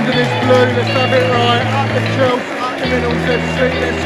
under this blue, let's have it right. Up the Chelsea, up the Middles FC, let's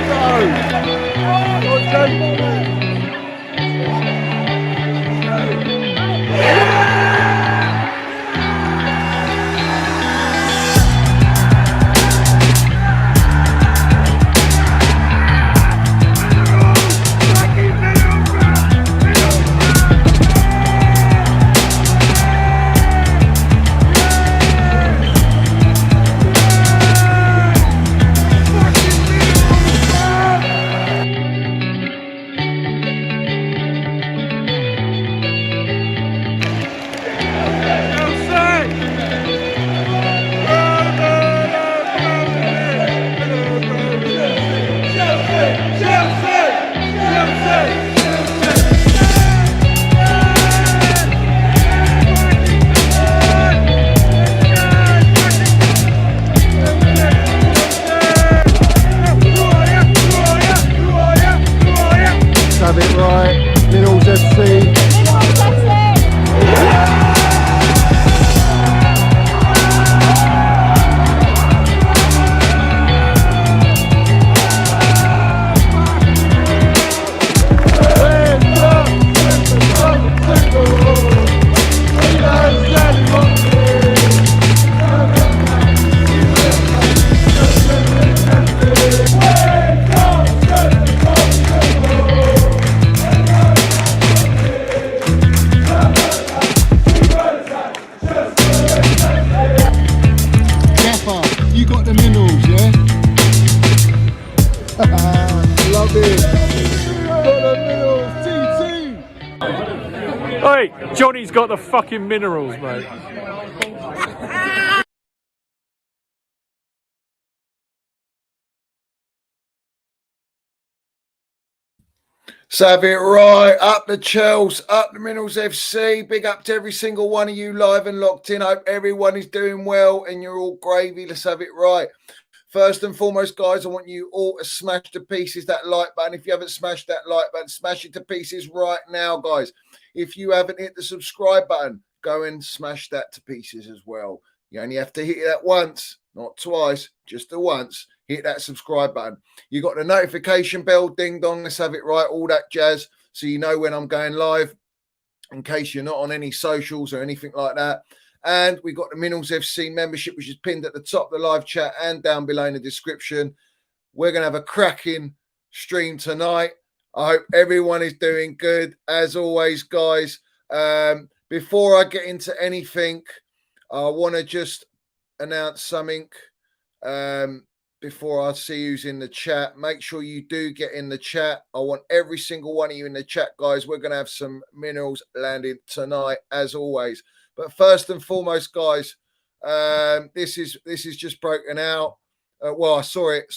have it right, Middles FC. You got the minerals, yeah? Love it. Got the minerals, TT. Hey, Johnny's got the fucking minerals, mate. So have it right, up the Chelsea, up the Minerals FC. Big up to every single one of you live and locked in. Hope everyone is doing well and you're all gravy. Let's have it right. First and foremost, guys, I want you all to smash to pieces that like button. If you haven't smashed that like button, smash it to pieces right now, guys. If you haven't hit the subscribe button, go and smash that to pieces as well. You only have to hit that once, not twice, just the once. Hit that subscribe button. You got the notification bell, ding dong, let's have it right, all that jazz, so you know when I'm going live, in case you're not on any socials or anything like that. And we got the Minerals FC membership, which is pinned at the top of the live chat and down below in the description. We're going to have a cracking stream tonight. I hope everyone is doing good. As always, guys, before I get into anything, I want to just announce something. Before I see who's in the chat, make sure you do get in the chat. I want every single one of you in the chat, guys. We're going to have some minerals landing tonight, as always. But first and foremost, guys, this is just broken out. Well, I saw it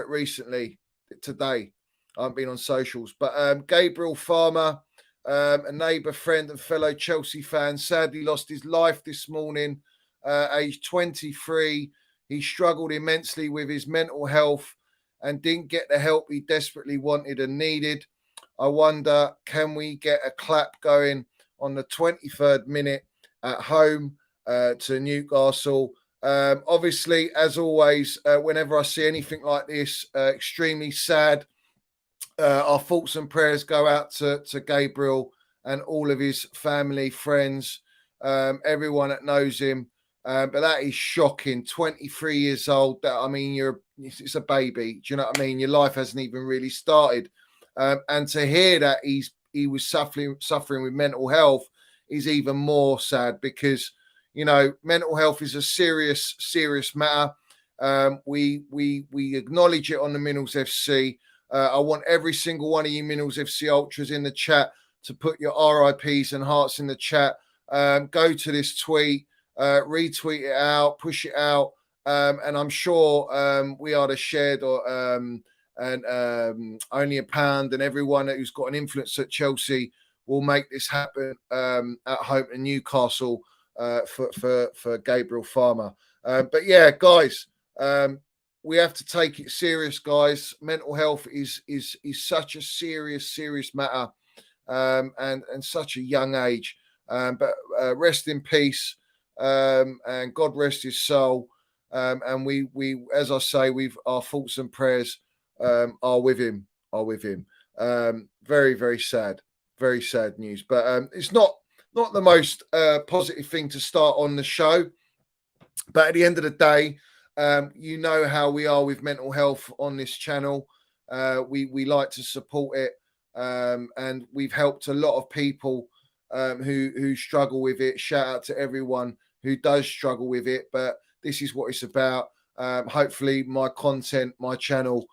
recently, today. I haven't been on socials, but Gabriel Farmer, a neighbour, friend, and fellow Chelsea fan, sadly lost his life this morning, aged 23. He struggled immensely with his mental health and didn't get the help he desperately wanted and needed. I wonder, can we get a clap going on the 23rd minute at home to Newcastle? Obviously, as always, whenever I see anything like this, extremely sad. Our thoughts and prayers go out to Gabriel and all of his family, friends, everyone that knows him. But that is shocking. 23 years old. I mean, it's a baby. Do you know what I mean? Your life hasn't even really started. And to hear that he was suffering with mental health is even more sad, because, you know, mental health is a serious matter. We acknowledge it on the Minerals FC. I want every single one of you Minerals FC ultras in the chat to put your RIPs and hearts in the chat. Go to this tweet. Retweet it out, push it out, and I'm sure We Are the Shed and Only a Pound and everyone who's got an influence at Chelsea will make this happen at home in Newcastle for Gabriel Farmer. But yeah, guys, we have to take it serious, guys. Mental health is such a serious matter, and such a young age. But rest in peace. and God rest his soul. And we, as I say, our thoughts and prayers are with him. Very, very sad news. But it's not the most positive thing to start on the show. But at the end of the day, you know how we are with mental health on this channel. We like to support it, and we've helped a lot of people who struggle with it. Shout out to everyone who does struggle with it. But this is what it's about. Hopefully, my content, my channel,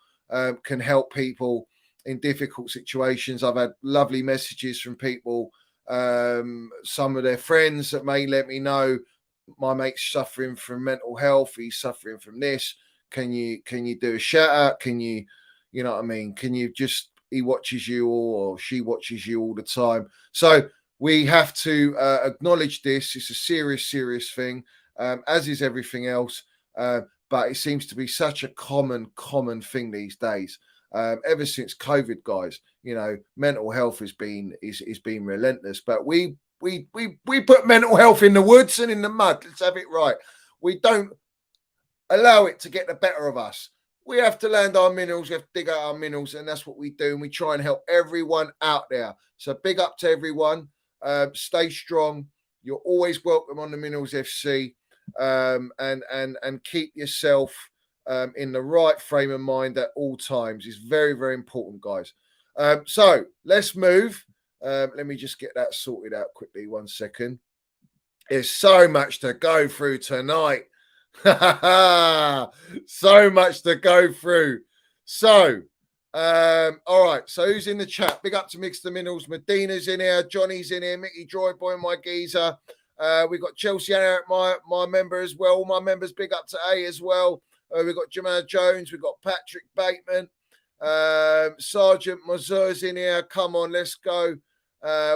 can help people in difficult situations. I've had lovely messages from people, some of their friends that may let me know, my mate's suffering from mental health, he's suffering from this. Can you do a shout out? Can you know what I mean? Can you just, he watches you or she watches you all the time. So we have to acknowledge this. It's a serious thing, as is everything else. But it seems to be such a common thing these days. Ever since COVID, guys, you know, mental health has been relentless. But we put mental health in the woods and in the mud. Let's have it right. We don't allow it to get the better of us. We have to land our minerals. We have to dig out our minerals, and that's what we do. And we try and help everyone out there. So big up to everyone. Stay strong. You're always welcome on the Minerals FC, and keep yourself in the right frame of mind at all times. It's very, very important, guys. So let's move. Let me just get that sorted out quickly. 1 second. There's so much to go through tonight. So much to go through. So, all right. So who's in the chat? Big up to Mix the Minerals. Medina's in here. Johnny's in here. Mickey Droidboy, my geezer. We've got Chelsea Eric, my member as well. All my members, big up to A as well. We've got Jamal Jones. We've got Patrick Bateman. Sergeant Mazur's in here. Come on, let's go.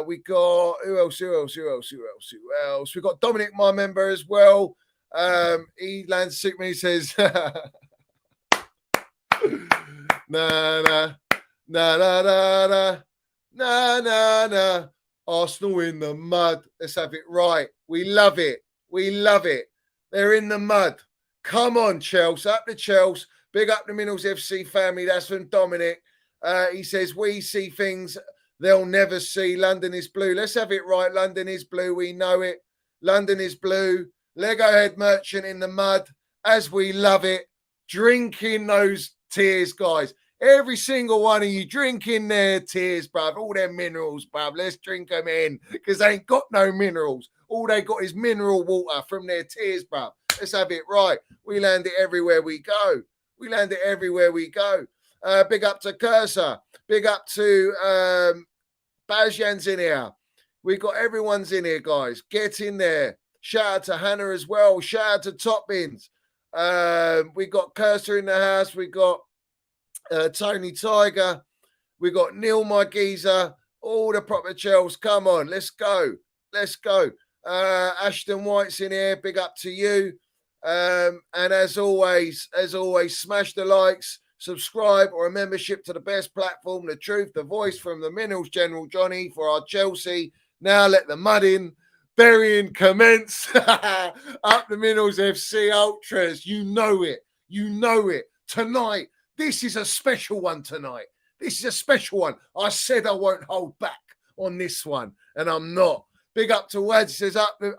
We got who else? We got Dominic, my member as well. He lands Superman. He says, nah. Arsenal in the mud. Let's have it right. We love it. They're in the mud. Come on, Chelsea. Up the Chelsea. Big up the Minerals FC family. That's from Dominic. He says, we see things they'll never see. London is blue. Let's have it right. London is blue. We know it. London is blue. Legohead merchant in the mud, as we love it. Drinking those tears, guys. Every single one of you drinking their tears, bruv. All their minerals, bruv. Let's drink them in, because they ain't got no minerals. All they got is mineral water from their tears, bruv. Let's have it right. We land it everywhere we go. Big up to Cursor. Big up to Bajjan's in here. We got everyone's in here, guys. Get in there. Shout out to Hannah as well. Shout out to Top Bins. We got Cursor in the house. We got Tony Tiger. We got Neil, my geezer. All the proper Chels. Come on, let's go. Ashton White's in here. Big up to you. And as always, smash the likes, subscribe, or a membership to the best platform, the truth, the voice from the Minerals General Johnny for our Chelsea. Now let the mud in. Burying commence. Up the Minerals FC Ultras. You know it. Tonight, this is a special one tonight. I said I won't hold back on this one, and I'm not. Big up to Wads. Says up the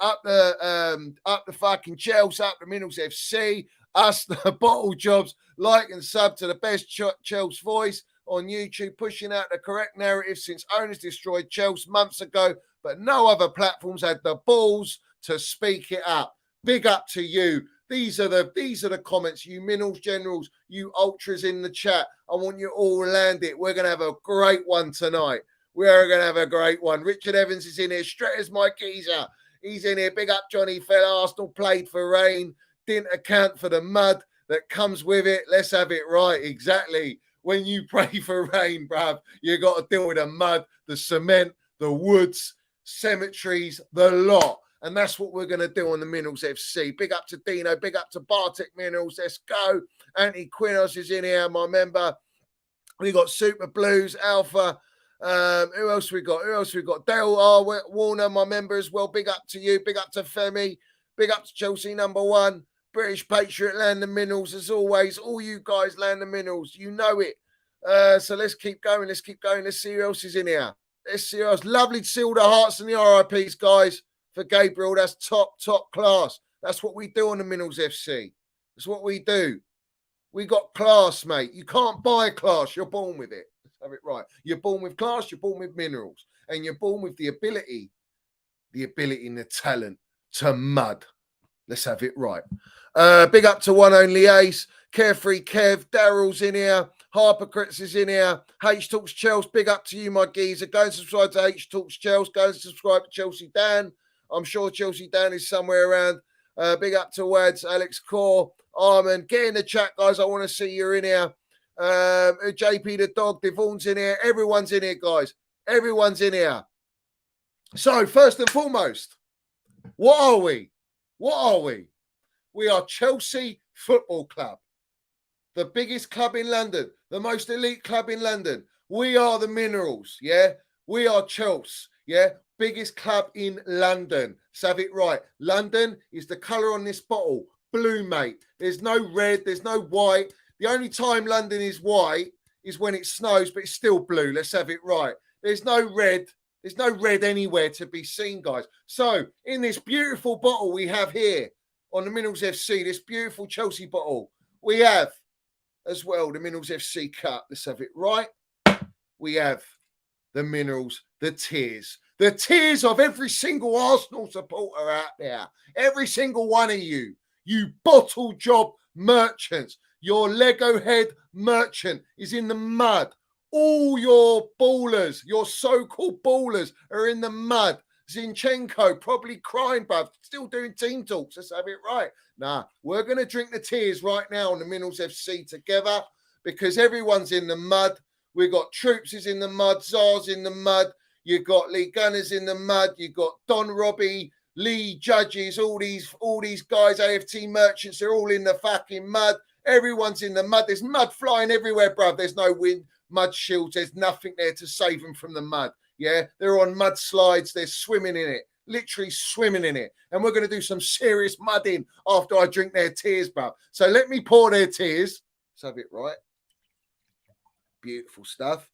fucking Chelsea, up the Minerals FC. Us, the bottle jobs. Like and sub to the best Chelsea voice on YouTube, pushing out the correct narrative since owners destroyed Chelsea months ago, but no other platforms had the balls to speak it up. Big up to you. These are the comments, you Minerals Generals, you Ultras in the chat. I want you all to land it. We're going to have a great one tonight. We are going to have a great one. Richard Evans is in here. Stretter's my geezer. He's in here. Big up Johnny Fell. Arsenal played for rain. Didn't account for the mud that comes with it. Let's have it right. Exactly. When you pray for rain, bruv, you got to deal with the mud, the cement, the woods, cemeteries, the lot. And that's what we're going to do on the Minerals FC. Big up to Dino. Big up to Bartek Minerals. Let's go. Anthony Quinos is in here, my member. We got Super Blues, Alpha. Who else we got? Dale R. Warner, my member as well. Big up to you. Big up to Femi. Big up to Chelsea #1. British Patriot, land the minerals as always. All you guys land the minerals. You know it. So let's keep going. Let's keep going. Let's see who else is in here. Let's see who else. Lovely to see all the hearts and the RIPs, guys, for Gabriel. That's top class. That's what we do on the Minerals FC. That's what we do. We got class, mate. You can't buy class. You're born with it. Let's have it right. You're born with class. You're born with minerals. And you're born with the ability and the talent to mud. Let's have it right. Big up to One Only Ace, Carefree Kev, Daryl's in here, Harpercrits is in here, H Talks Chelsea. Big up to you, my geezer. Go and subscribe to H Talks Chelsea. Go and subscribe to Chelsea Dan. I'm sure Chelsea Dan is somewhere around. Big up to Wads, Alex Core, Armin. Get in the chat, guys. I want to see you in here. JP the dog, Devon's in here. Everyone's in here, guys. Everyone's in here. So, first and foremost, what are we? What are we? We are Chelsea Football Club, the biggest club in London, the most elite club in London. We are the Minerals, yeah? We are Chelsea, yeah? Biggest club in London. Let's have it right. London is the colour on this bottle. Blue, mate. There's no red. There's no white. The only time London is white is when it snows, but it's still blue. Let's have it right. There's no red. There's no red anywhere to be seen, guys. So, in this beautiful bottle we have here on the Minerals FC, this beautiful Chelsea bottle, we have as well the Minerals FC Cup. Let's have it right. We have the Minerals, the tears of every single Arsenal supporter out there. Every single one of you bottle job merchants. Your Legohead merchant is in the mud. All your ballers, your so-called ballers, are in the mud. Zinchenko probably crying, bruv, still doing team talks. Let's have it right. Nah, we're going to drink the tears right now on the Minerals FC together because everyone's in the mud. We've got Troops is in the mud, Zars in the mud. You've got Lee Gunners in the mud. You've got Don Robbie, Lee Judges, all these guys, AFT merchants, they're all in the fucking mud. Everyone's in the mud. There's mud flying everywhere, bruv. There's no wind, mud shields. There's nothing there to save them from the mud. Yeah, they're on mud slides. They're swimming in it, literally swimming in it. And we're going to do some serious mudding after I drink their tears, bruv. So let me pour their tears. Let's have it right. Beautiful stuff.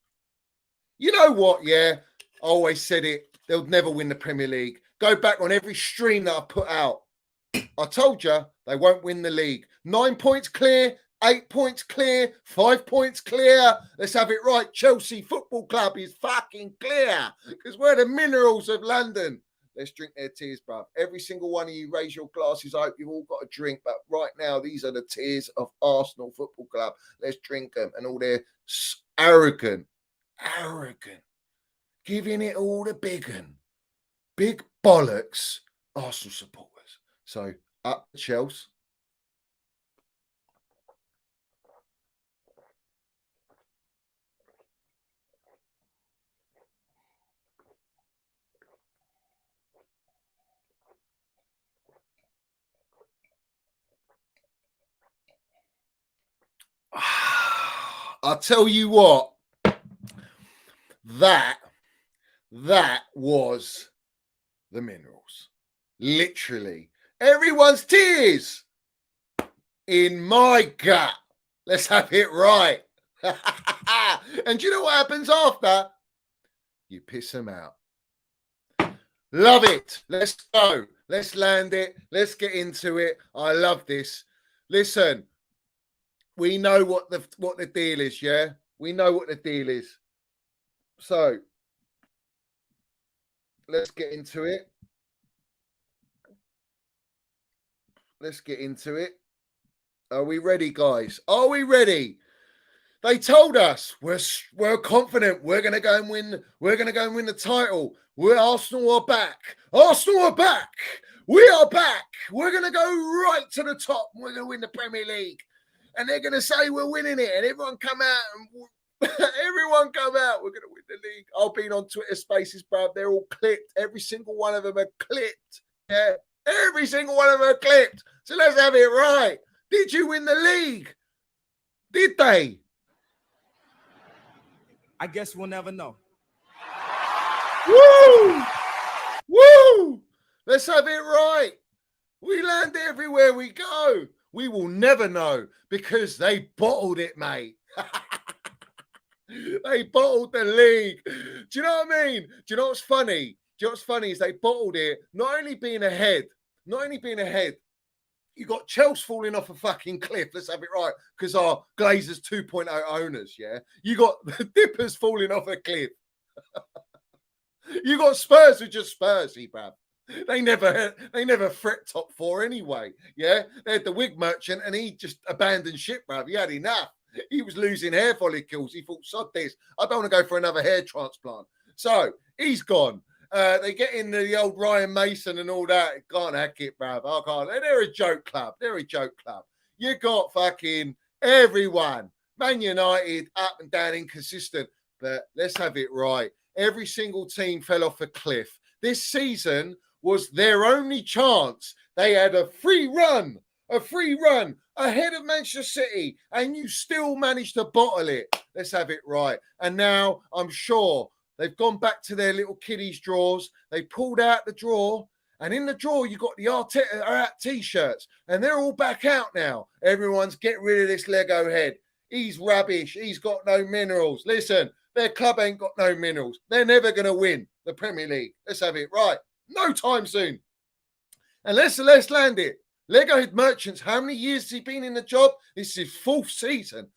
You know what? Yeah, I always said it. They'll never win the Premier League. Go back on every stream that I put out. I told you they won't win the league. 9 points clear. 8 points clear, 5 points clear. Let's have it right. Chelsea Football Club is fucking clear because we're the Minerals of London. Let's drink their tears, bruv. Every single one of you raise your glasses. I hope you've all got a drink. But right now, these are the tears of Arsenal Football Club. Let's drink them. And all their arrogant, giving it all the big bollocks Arsenal supporters. So up Chelsea. I'll tell you what, that was the Minerals. Literally, everyone's tears in my gut. Let's have it right. And do you know what happens after? You piss them out. Love it. Let's go. Let's land it. Let's get into it. I love this. Listen. We know what the deal is, yeah? We know what the deal is. So, let's get into it. Let's get into it. Are we ready, guys? Are we ready? They told us we're confident we're going to go and win. We're going to go and win the title. Arsenal are back. Arsenal are back. We are back. We're going to go right to the top. We're going to win the Premier League. And they're going to say we're winning it. And everyone come out. We're going to win the league. I've been on Twitter Spaces, bro. They're all clipped. Every single one of them are clipped. Yeah. Every single one of them are clipped. So let's have it right. Did you win the league? Did they? I guess we'll never know. Woo! Woo! Let's have it right. We And everywhere we go, we will never know because they bottled it, mate. They bottled the league. Do you know what I mean? Do you know what's funny? Do you know what's funny is they bottled it, not only being ahead, you got Chelsea falling off a fucking cliff. Let's have it right. Because our Glazers 2.0 owners, yeah? You got the Dippers falling off a cliff. You got Spurs who just Spursy, bruv. They never fret top four anyway. Yeah, they had the wig merchant and he just abandoned ship, bruv. He had enough. He was losing hair follicles. He thought, sod this. I don't want to go for another hair transplant. So he's gone. They get in the old Ryan Mason and all that. Can't hack it, bruv. I can't. They're a joke club. You got fucking everyone. Man United up and down inconsistent. But let's have it right. Every single team fell off a cliff. This season was their only chance. They had a free run ahead of Manchester City, and you still managed to bottle it. Let's have it right. And now I'm sure they've gone back to their little kiddies' drawers. They pulled out the drawer, and in the drawer you got the Arteta t-shirts, and they're all back out now. Everyone's get rid of this Legohead. He's rubbish. He's got no minerals. Listen, their club ain't got no minerals. They're never going to win the Premier League. Let's have it right. No time soon. And let's land it. Legohead Merchants, how many years has he been in the job? This is his fourth season.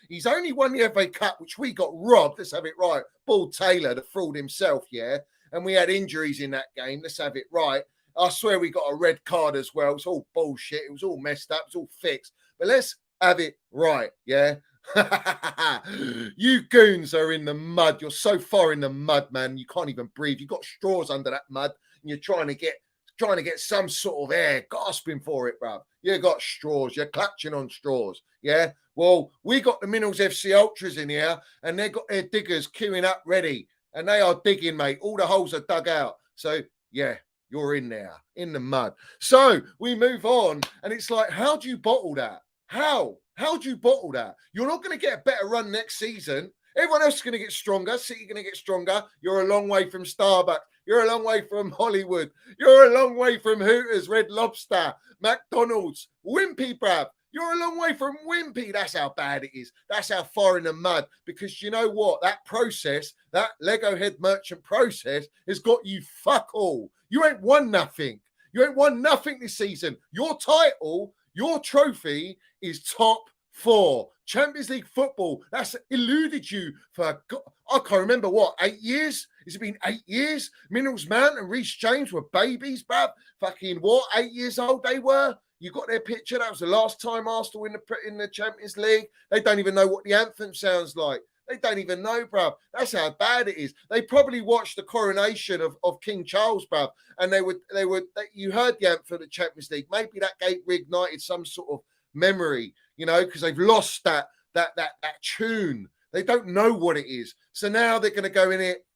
He's only won the FA Cup, which we got robbed. Let's have it right. Ball Taylor, the fraud himself, yeah? And we had injuries in that game. Let's have it right. I swear we got a red card as well. It's all bullshit. It was all messed up. It's all fixed. But let's have it right, yeah? You goons are in the mud. You're so far in the mud, man. You can't even breathe. You've got straws under that mud, and you're trying to get some sort of air, gasping for it, bruv. You got straws. You're clutching on straws, yeah? Well, we got the Minerals FC Ultras in here, and they got their diggers queuing up ready, and they are digging, mate. All the holes are dug out. So, yeah, you're in there, in the mud. So, we move on, and it's like, how do you bottle that? How do you bottle that? You're not going to get a better run next season. Everyone else is going to get stronger. City going to get stronger. You're a long way from Starbucks. You're a long way from Hollywood. You're a long way from Hooters, Red Lobster, McDonald's, Wimpy, bruv. You're a long way from Wimpy. That's how bad it is. That's how far in the mud. Because you know what? That process, that Legohead merchant process has got you fuck all. You ain't won nothing. You ain't won nothing this season. Your title, your trophy is top four. Champions League football. That's eluded you for, I can't remember what, 8 years? Has it been 8 years? Minerals Mount and Reece James were babies, bruv. Fucking what? 8 years old they were? You got their picture. That was the last time Arsenal in the Champions League. They don't even know what the anthem sounds like. They don't even know, bruv. That's how bad it is. They probably watched the coronation of King Charles, bruv, and you heard the anthem of the Champions League. Maybe that reignited some sort of memory, you know, because they've lost that tune. They don't know what it is. So now they're going to go in it.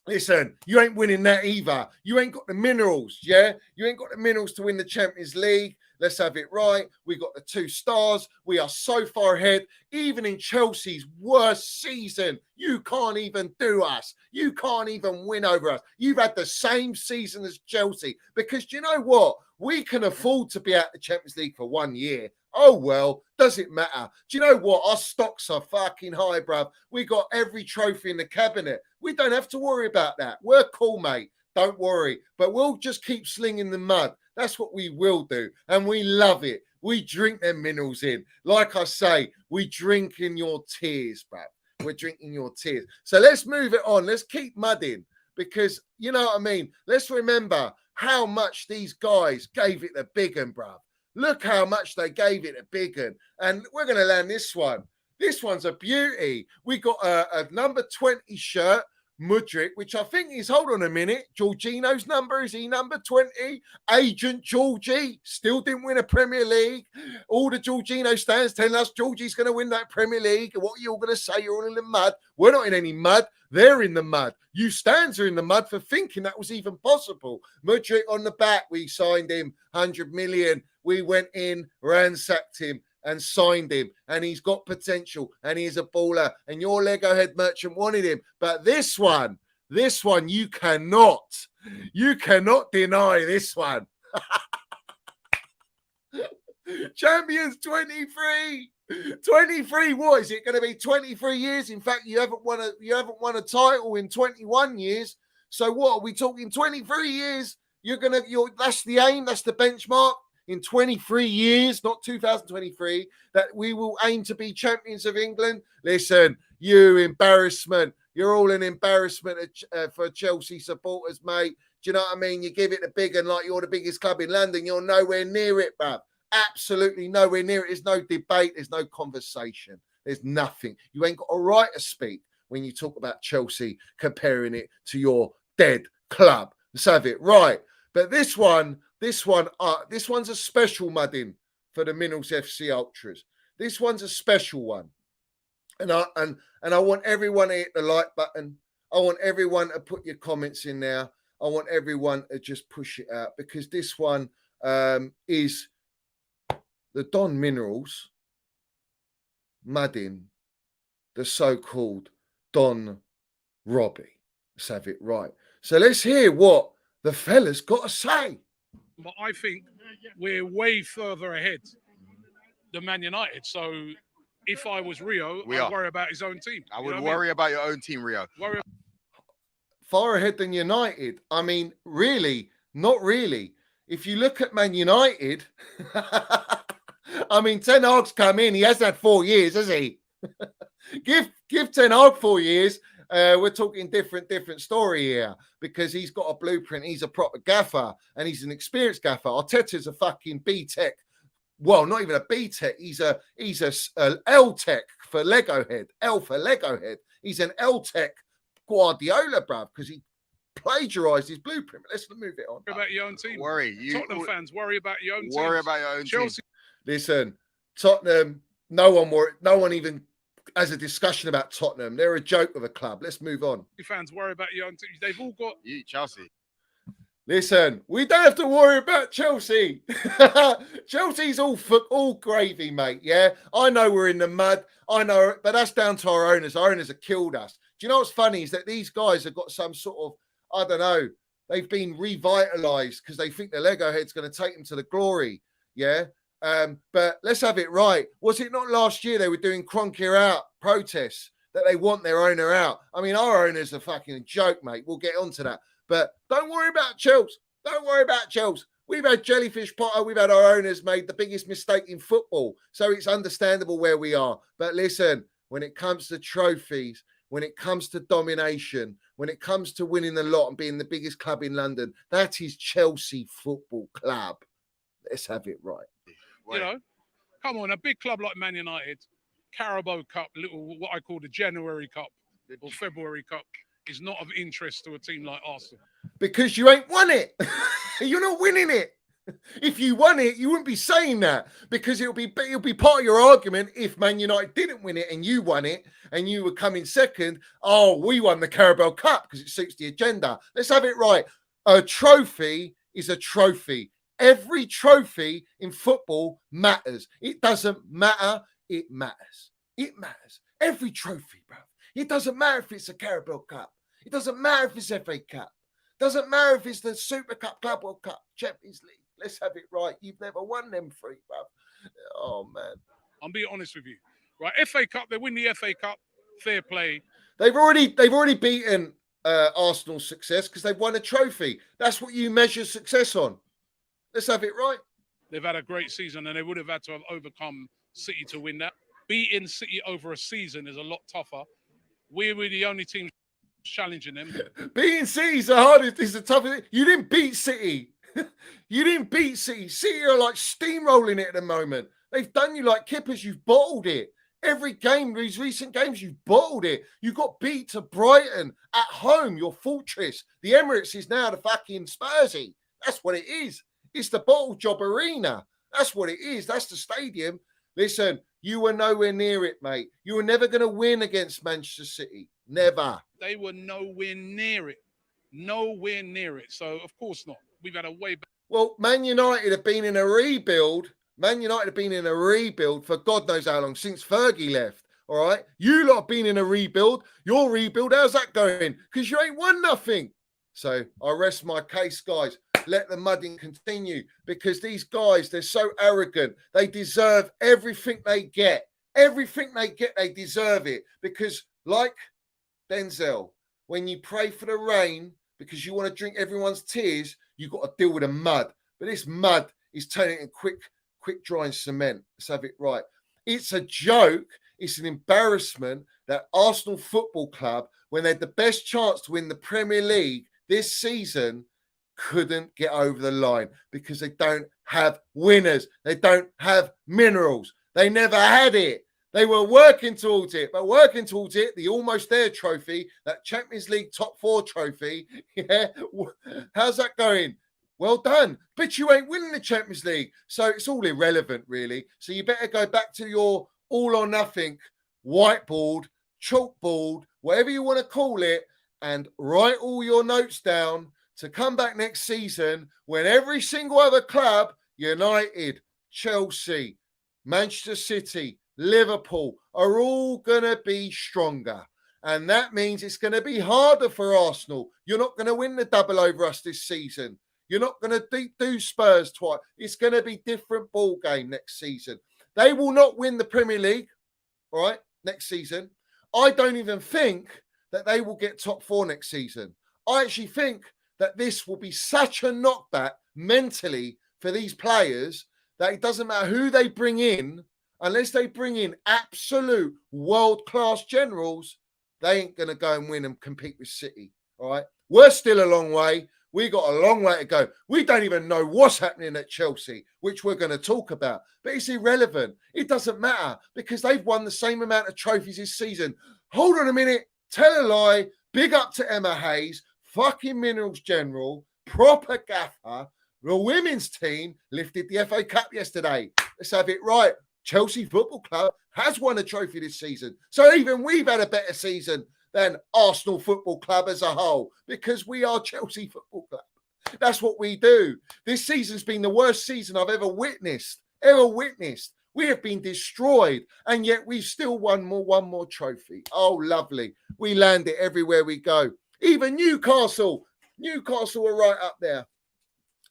Listen, you ain't winning that either. You ain't got the minerals, yeah? You ain't got the minerals to win the Champions League. Let's have it right. We got the 2 stars. We are so far ahead. Even in Chelsea's worst season, you can't even do us. You can't even win over us. You've had the same season as Chelsea because do you know what? We can afford to be out the Champions League for 1 year. Oh, well, does it matter? Do you know what? Our stocks are fucking high, bruv. We got every trophy in the cabinet. We don't have to worry about that. We're cool, mate. Don't worry. But we'll just keep slinging the mud. That's what we will do. And we love it. We drink them minerals in. Like I say, we drink in your tears, bruv. We're drinking your tears. So let's move it on. Let's keep mudding because, you know what I mean? Let's remember how much these guys gave it the big un, bruv. Look how much they gave it a big un. And we're going to land this one. This one's a beauty. We got a number 20 shirt, Mudryk, which I think is, hold on a minute, Jorginho's number. Is he number 20? Agent Georgie still didn't win a Premier League. All the Jorginho stands telling us Georgie's going to win that Premier League. And what are you all going to say? You're all in the mud. We're not in any mud. They're in the mud. You stands are in the mud for thinking that was even possible. Mudryk on the back, we signed him 100 million. We went in, ransacked him and signed him. And he's got potential and he's a baller. And your Legohead merchant wanted him. But this one, you cannot deny this one. Champions 23. 23. What is it going to be? 23 years. In fact, you haven't won a title in 21 years. So what are we talking? 23 years. That's the aim. That's the benchmark. In 23 years, not 2023, that we will aim to be champions of England. Listen, you embarrassment. You're all an embarrassment for Chelsea supporters, mate. Do you know what I mean? You give it the big and like you're the biggest club in London. You're nowhere near it, bruv. Absolutely nowhere near it. There's no debate. There's no conversation. There's nothing. You ain't got a right to speak when you talk about Chelsea, comparing it to your dead club. Let's have it right. But this one's a special mudding for the Minerals FC Ultras. This one's a special one. And I want everyone to hit the like button. I want everyone to put your comments in there. I want everyone to just push it out because this one is the Don Minerals mudding the so-called Don Robbie. Let's have it right. So let's hear what the fella's got to say. But I think we're way further ahead than Man United. So if I was Rio, I'd worry about his own team. I would worry about your own team, Rio. Far ahead than United. I mean, really, not really. If you look at Man United, I mean, Ten Hag's come in. He hasn't had 4 years, has he? give Ten Hag 4 years. We're talking different story here because he's got a blueprint. He's a proper gaffer and he's an experienced gaffer. Arteta's a fucking B-Tech. Well, not even a B-Tech. He's a L-Tech for Legohead. L for Legohead. He's an L-Tech Guardiola, bruv, because he plagiarized his blueprint. Let's move it on. Worry about your own team. Tottenham fans, worry about your own team. Worry about your own Chelsea. team. Listen, Tottenham, no one even has a discussion about Tottenham. They're a joke of a club. Let's move on. Fans, worry about your own team. They've all got... Chelsea. Listen, we don't have to worry about Chelsea. Chelsea's all gravy, mate, yeah? I know we're in the mud. I know, but that's down to our owners. Our owners have killed us. Do you know what's funny is that these guys have got some sort of, I don't know, they've been revitalized because they think the Legohead's going to take them to the glory, yeah? But let's have it right. Was it not last year they were doing Kroenke out protests that they want their owner out? I mean, our owners are fucking a joke, mate. We'll get onto that. But don't worry about Chelsea. Don't worry about Chelsea. We've had Jellyfish Potter. We've had our owners made the biggest mistake in football. So it's understandable where we are. But listen, when it comes to trophies, when it comes to domination, when it comes to winning the lot and being the biggest club in London, that is Chelsea Football Club. Let's have it right. You know, come on, a big club like Man United, Carabao Cup, what I call the January Cup or February Cup, is not of interest to a team like Arsenal. Because you ain't won it. You're not winning it. If you won it, you wouldn't be saying that because it'll be part of your argument if Man United didn't win it and you won it and you were coming second. Oh, we won the Carabao Cup because it suits the agenda. Let's have it right. A trophy is a trophy. Every trophy in football matters. It doesn't matter. It matters. It matters. Every trophy, bro. It doesn't matter if it's a Carabao Cup. It doesn't matter if it's FA Cup. It doesn't matter if it's the Super Cup, Club World Cup, Champions League. Let's have it right. You've never won them three, bro. Oh, man. I'm being honest with you. Right, FA Cup, they win the FA Cup. Fair play. They've already beaten Arsenal's success because they've won a trophy. That's what you measure success on. Let's have it right. They've had a great season and they would have had to have overcome City to win that. Beating City over a season is a lot tougher. We were the only team challenging them. Beating City is the hardest, is the toughest. You didn't beat City. You didn't beat City. City are like steamrolling it at the moment. They've done you like kippers. You've bottled it. Every game, these recent games, you've bottled it. You got beat to Brighton at home, your fortress. The Emirates is now the fucking Spursy. That's what it is. It's the bottle job arena. That's what it is. That's the stadium. Listen, you were nowhere near it, mate. You were never going to win against Manchester City. Never. They were nowhere near it. Nowhere near it. So, of course not. We've had a way back. Well, Man United have been in a rebuild. Man United have been in a rebuild for God knows how long, since Fergie left. All right? You lot have been in a rebuild. Your rebuild, how's that going? Because you ain't won nothing. So, I rest my case, guys. let the mudding continue, because these guys, they're so arrogant. They deserve everything they get. Everything they get, they deserve it. Because like Denzel, when you pray for the rain because you want to drink everyone's tears, you've got to deal with the mud. But this mud is turning into quick drying cement. Let's have it right. It's a joke. It's an embarrassment that Arsenal Football Club, when they had the best chance to win the Premier League this season, couldn't get over the line because they don't have winners. They don't have minerals. They never had it. They were working towards it, the almost there trophy, that Champions League top 4 trophy. Yeah, how's that going? Well done. But you ain't winning the Champions League. So it's all irrelevant, really. So you better go back to your all or nothing whiteboard, chalkboard, whatever you want to call it, and write all your notes down to come back next season when every single other club, United, Chelsea, Manchester City, Liverpool, are all going to be stronger. And that means it's going to be harder for Arsenal. You're not going to win the double over us this season. You're not going to do Spurs twice. It's going to be different ball game next season. They will not win the Premier League, all right, next season. I don't even think that they will get top 4 next season. I actually think that this will be such a knockback mentally for these players that it doesn't matter who they bring in, unless they bring in absolute world-class generals, they ain't going to go and win and compete with City, all right? We're still a long way. We got a long way to go. We don't even know what's happening at Chelsea, which we're going to talk about. But it's irrelevant. It doesn't matter because they've won the same amount of trophies this season. Hold on a minute. Tell a lie. Big up to Emma Hayes, fucking Minerals General, proper gaffer. The women's team lifted the FA Cup yesterday. Let's have it right. Chelsea Football Club has won a trophy this season. So even we've had a better season than Arsenal Football Club as a whole, because we are Chelsea Football Club. That's what we do. This season's been the worst season I've ever witnessed. We have been destroyed, and yet we've still won one more trophy. Oh, lovely. We land it everywhere we go. Even Newcastle are right up there.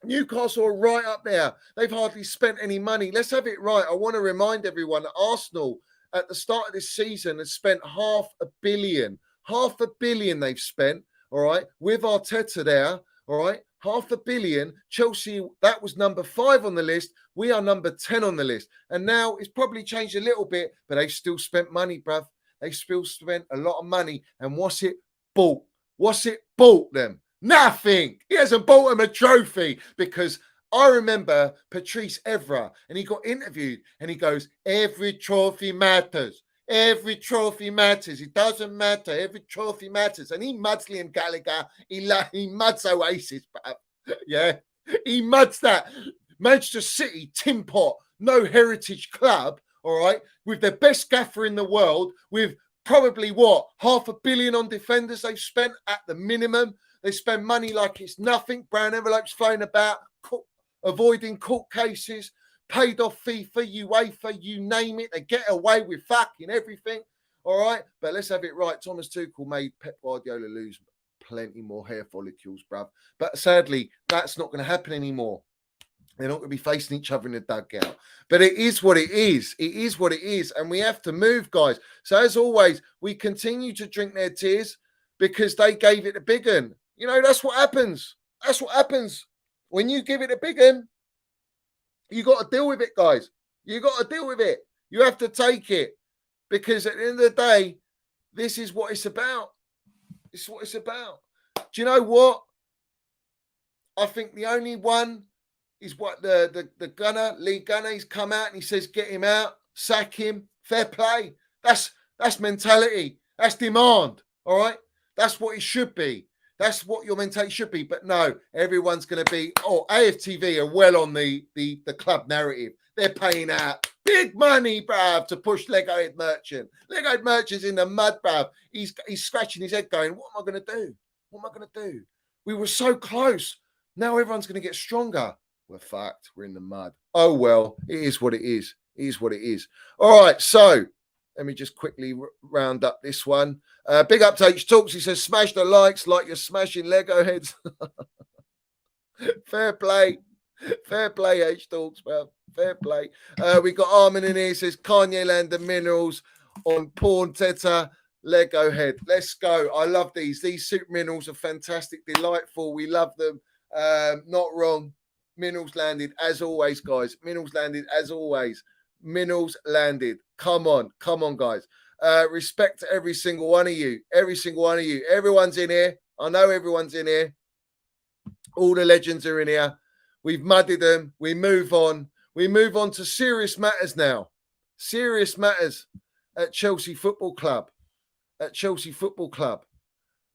They've hardly spent any money. Let's have it right. I want to remind everyone that Arsenal, at the start of this season, has spent £500 million. £500 million they've spent, all right, with Arteta there, all right, £500 million. Chelsea, that was number 5 on the list. We are number 10 on the list. And now it's probably changed a little bit, but they've still spent money, bruv. They still spent a lot of money. And what's it bought? What's it bought them? Nothing. He hasn't bought them a trophy, because I remember Patrice Evra, and he got interviewed and he goes, every trophy matters. Every trophy matters. It doesn't matter. Every trophy matters. And he muds Liam Gallagher. He muds Oasis. Yeah. He muds that. Manchester City, Tin Pot, no heritage club, all right, with the best gaffer in the world, with probably £500 million on defenders they've spent at the minimum. They spend money like it's nothing. Brown envelopes flying about, avoiding court cases, paid off FIFA, UEFA, you name it. They get away with fucking everything. All right. But let's have it right. Thomas Tuchel made Pep Guardiola lose plenty more hair follicles, bruv. But sadly, that's not going to happen anymore. They're not going to be facing each other in the dugout. But it is what it is. It is what it is. And we have to move, guys. So as always, we continue to drink their tears because they gave it a big un. You know, that's what happens. That's what happens. When you give it a big un, you got to deal with it, guys. You got to deal with it. You have to take it. Because at the end of the day, this is what it's about. This is what it's about. Do you know what? I think the only one is what the gunner, lead gunner, he's come out and he says, get him out, sack him, fair play. That's mentality. That's demand. All right? That's what it should be. That's what your mentality should be. But no, everyone's going to be, AFTV are well on the club narrative. They're paying out big money, bruv, to push Legohead Merchant. Legohead Merchant's in the mud, bruv. He's scratching his head going, what am I going to do? What am I going to do? We were so close. Now everyone's going to get stronger. We're fucked. We're in the mud. Oh, well, it is what it is. It is what it is. All right, so let me just quickly round up this one. Big up to H Talks. He says, smash the likes like you're smashing Lego heads. Fair play. Fair play, H-Dogs, man. Fair play. We got Armin in here, says Kanye Land and Minerals on Porn Teta, Legohead. Let's go. I love these. These super minerals are fantastic, delightful. We love them. Not wrong. Minerals landed as always, guys. Minerals landed as always. Minerals landed. Come on, guys. Respect to every single one of you. Every single one of you. Everyone's in here. I know everyone's in here. All the legends are in here. We've mudded them. We move on. We move on to serious matters now. Serious matters at Chelsea Football Club.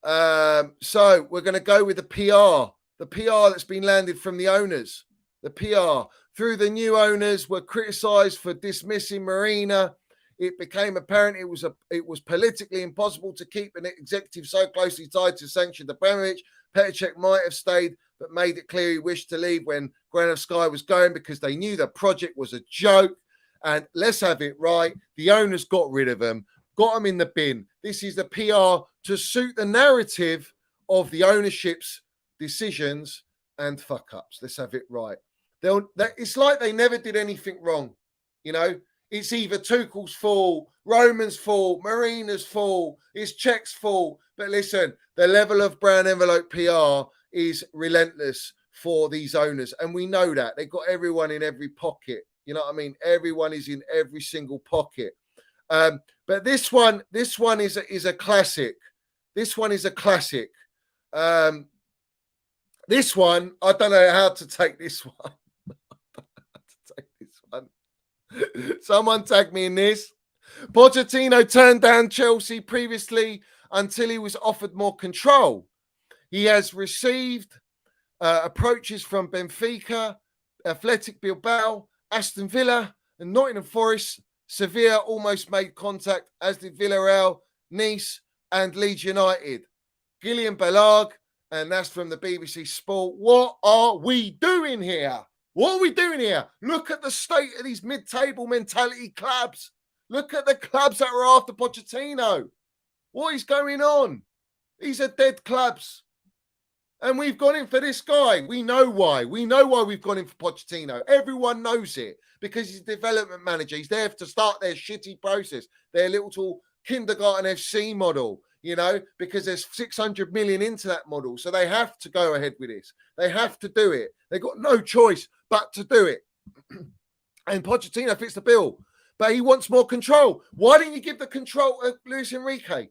So we're going to go with the PR. The PR that's been landed from the owners. The PR. Through the new owners were criticised for dismissing Marina. It became apparent it was politically impossible to keep an executive so closely tied to sanction Abramovich. Petr might have stayed, but made it clear he wished to leave when Granovsky was going because they knew the project was a joke. And let's have it right. The owners got rid of them, got them in the bin. This is the PR to suit the narrative of the ownership's decisions and fuck-ups. Let's have it right. It's like they never did anything wrong. You know, it's either Tuchel's fault, Roman's fault, Marina's fault, it's Czech's fault. But listen, the level of brown envelope PR is relentless for these owners. And we know that. They've got everyone in every pocket. You know what I mean? Everyone is in every single pocket. But this one is a classic. This one is a classic. This one, I don't know how to take this one. Someone tag me in this. Pochettino turned down Chelsea previously until he was offered more control. He has received approaches from Benfica, Athletic Bilbao, Aston Villa, and Nottingham Forest. Sevilla almost made contact, as did Villarreal, Nice, and Leeds United. Gillian Ballag, and that's from the BBC Sport. What are we doing here? What are we doing here? Look at the state of these mid-table mentality clubs. Look at the clubs that are after Pochettino. What is going on? These are dead clubs. And we've gone in for this guy. We know why. We know why we've gone in for Pochettino. Everyone knows it because he's a development manager. He's there to start their shitty process, their little kindergarten FC model, you know, because there's 600 million into that model. So they have to go ahead with this. They have to do it. They've got no choice but to do it. And Pochettino fits the bill. But he wants more control. Why didn't you give the control to Luis Enrique?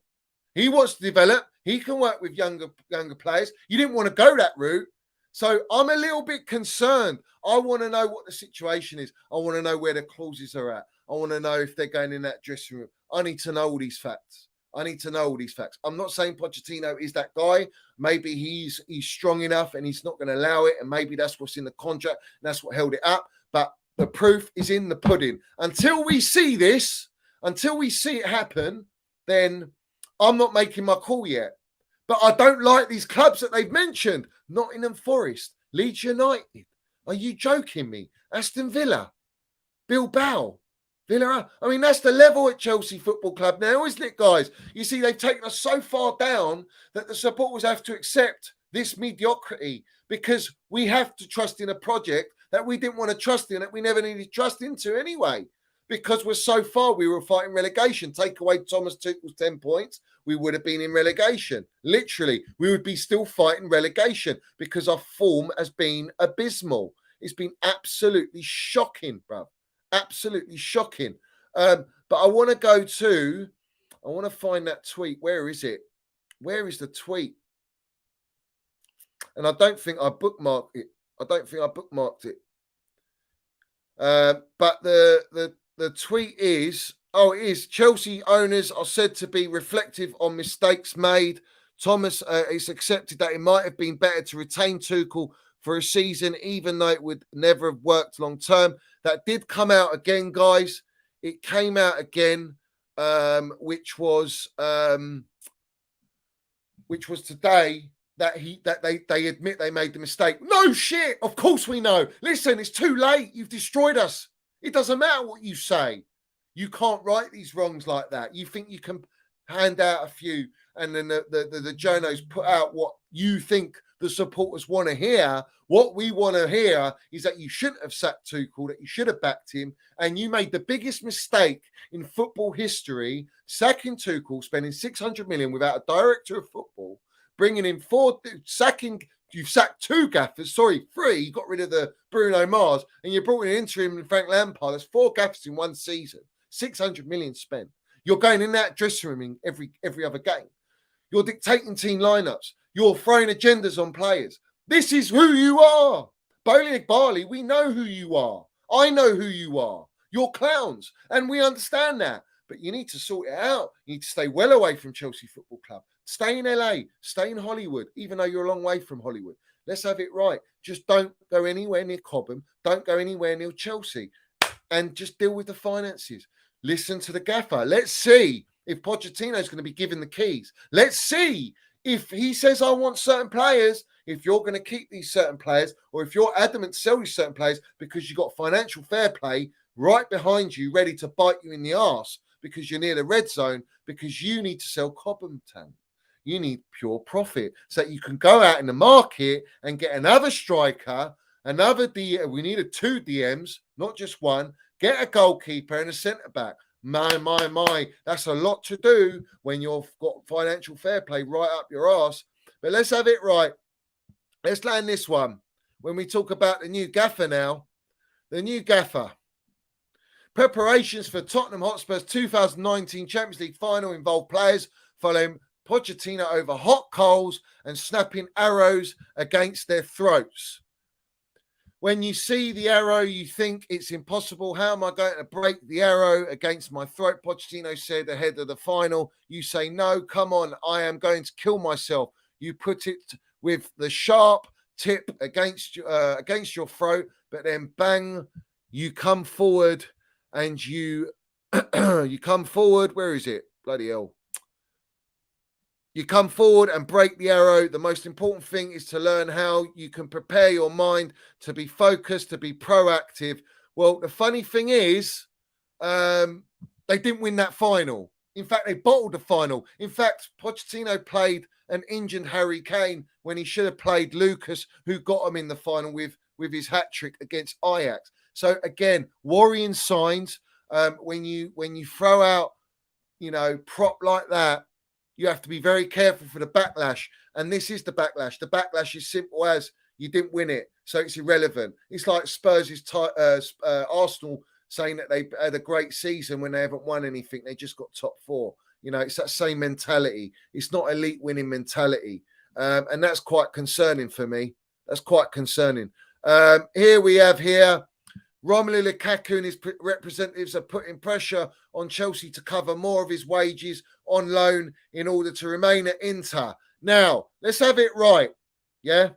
He wants to develop. He can work with younger players. You didn't want to go that route. So I'm a little bit concerned. I want to know what the situation is. I want to know where the clauses are at. I want to know if they're going in that dressing room. I need to know all these facts. I'm not saying Pochettino is that guy. Maybe he's strong enough and he's not going to allow it. And maybe that's what's in the contract. And that's what held it up. But the proof is in the pudding. Until we see this, until we see it happen, then I'm not making my call yet. But I don't like these clubs that they've mentioned. Nottingham Forest, Leeds United. Are you joking me? Aston Villa, Bilbao, Villarreal. I mean, that's the level at Chelsea Football Club now, isn't it, guys? You see, they've taken us so far down that the supporters have to accept this mediocrity because we have to trust in a project that we didn't want to trust in, that we never needed trust into anyway. Because we're so far, we were fighting relegation. Take away Thomas Tuchel's 10 points, we would have been in relegation. Literally, we would be still fighting relegation because our form has been abysmal. It's been absolutely shocking, bro. Absolutely shocking. But I want to find that tweet. Where is it? Where is the tweet? And I don't think I bookmarked it. But the tweet is, it is, Chelsea owners are said to be reflective on mistakes made. Thomas is accepted that it might have been better to retain Tuchel for a season, even though it would never have worked long term. That did come out again, guys. It came out again, which was today, that they admit they made the mistake. No shit. Of course we know. Listen, it's too late. You've destroyed us. It doesn't matter what you say. You can't right these wrongs like that. You think you can hand out a few and then the journos put out what you think the supporters want to hear. What we want to hear is that you shouldn't have sacked Tuchel, that you should have backed him, and you made the biggest mistake in football history, sacking Tuchel, spending 600 million without a director of football, bringing in you've sacked 2 gaffers, 3, you got rid of the Bruno Mars, and you brought in an interim and Frank Lampard. There's 4 gaffers in one season, 600 million spent. You're going in that dressing room in every other game. You're dictating team lineups. You're throwing agendas on players. This is who you are. Bowling Barley, we know who you are. I know who you are. You're clowns, and we understand that. But you need to sort it out. You need to stay well away from Chelsea Football Club. Stay in LA. Stay in Hollywood, even though you're a long way from Hollywood. Let's have it right. Just don't go anywhere near Cobham. Don't go anywhere near Chelsea. And just deal with the finances. Listen to the gaffer. Let's see if Pochettino is going to be given the keys. Let's see if he says, I want certain players, if you're going to keep these certain players, or if you're adamant to sell these certain players because you've got financial fair play right behind you, ready to bite you in the arse because you're near the red zone, because you need to sell Cobham Town. You need pure profit so that you can go out in the market and get another striker, another DM. We needed 2 DMs, not just one. Get a goalkeeper and a centre back. My. That's a lot to do when you've got financial fair play right up your arse. But let's have it right. Let's land this one. When we talk about the new gaffer now, the new gaffer. Preparations for Tottenham Hotspur's 2019 Champions League final involve players following Pochettino over hot coals and snapping arrows against their throats. When you see the arrow, you think it's impossible. How am I going to break the arrow against my throat? Pochettino said ahead of the final. You say, no, come on, I am going to kill myself. You put it with the sharp tip against your throat, but then bang, you come forward and you come forward. Where is it? Bloody hell. You come forward and break the arrow. The most important thing is to learn how you can prepare your mind to be focused, to be proactive. Well, the funny thing is, they didn't win that final. In fact, they bottled the final. In fact, Pochettino played an injured Harry Kane when he should have played Lucas, who got him in the final with his hat-trick against Ajax. So, again, worrying signs. When you throw out, prop like that, you have to be very careful for the backlash. And this is the backlash. The backlash is simple as you didn't win it, so it's irrelevant. It's like Arsenal saying that they had a great season when they haven't won anything. They just got top 4. It's that same mentality. It's not elite winning mentality. And that's quite concerning for me. That's quite concerning. Here we have Romelu Lukaku and his representatives are putting pressure on Chelsea to cover more of his wages on loan in order to remain at Inter. Now, let's have it right. Yeah?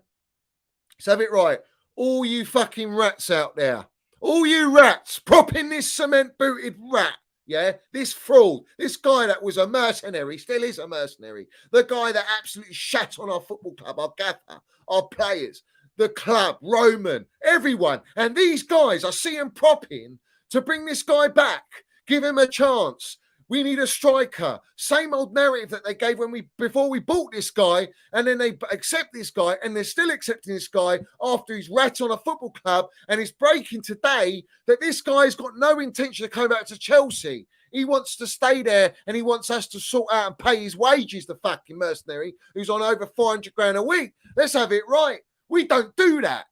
Let's have it right. All you fucking rats out there. All you rats propping this cement-booted rat. Yeah? This fraud. This guy that was a mercenary, still is a mercenary. The guy that absolutely shat on our football club, our gaffer, our players, the club, Roman, everyone. And these guys, I see them propping to bring this guy back. Give him a chance. We need a striker. Same old narrative that they gave before we bought this guy, and then they accept this guy, and they're still accepting this guy after he's rat on a football club, and it's breaking today that this guy's got no intention of coming back to Chelsea. He wants to stay there, and he wants us to sort out and pay his wages, the fucking mercenary who's on over 400 grand a week. Let's have it right. We don't do that.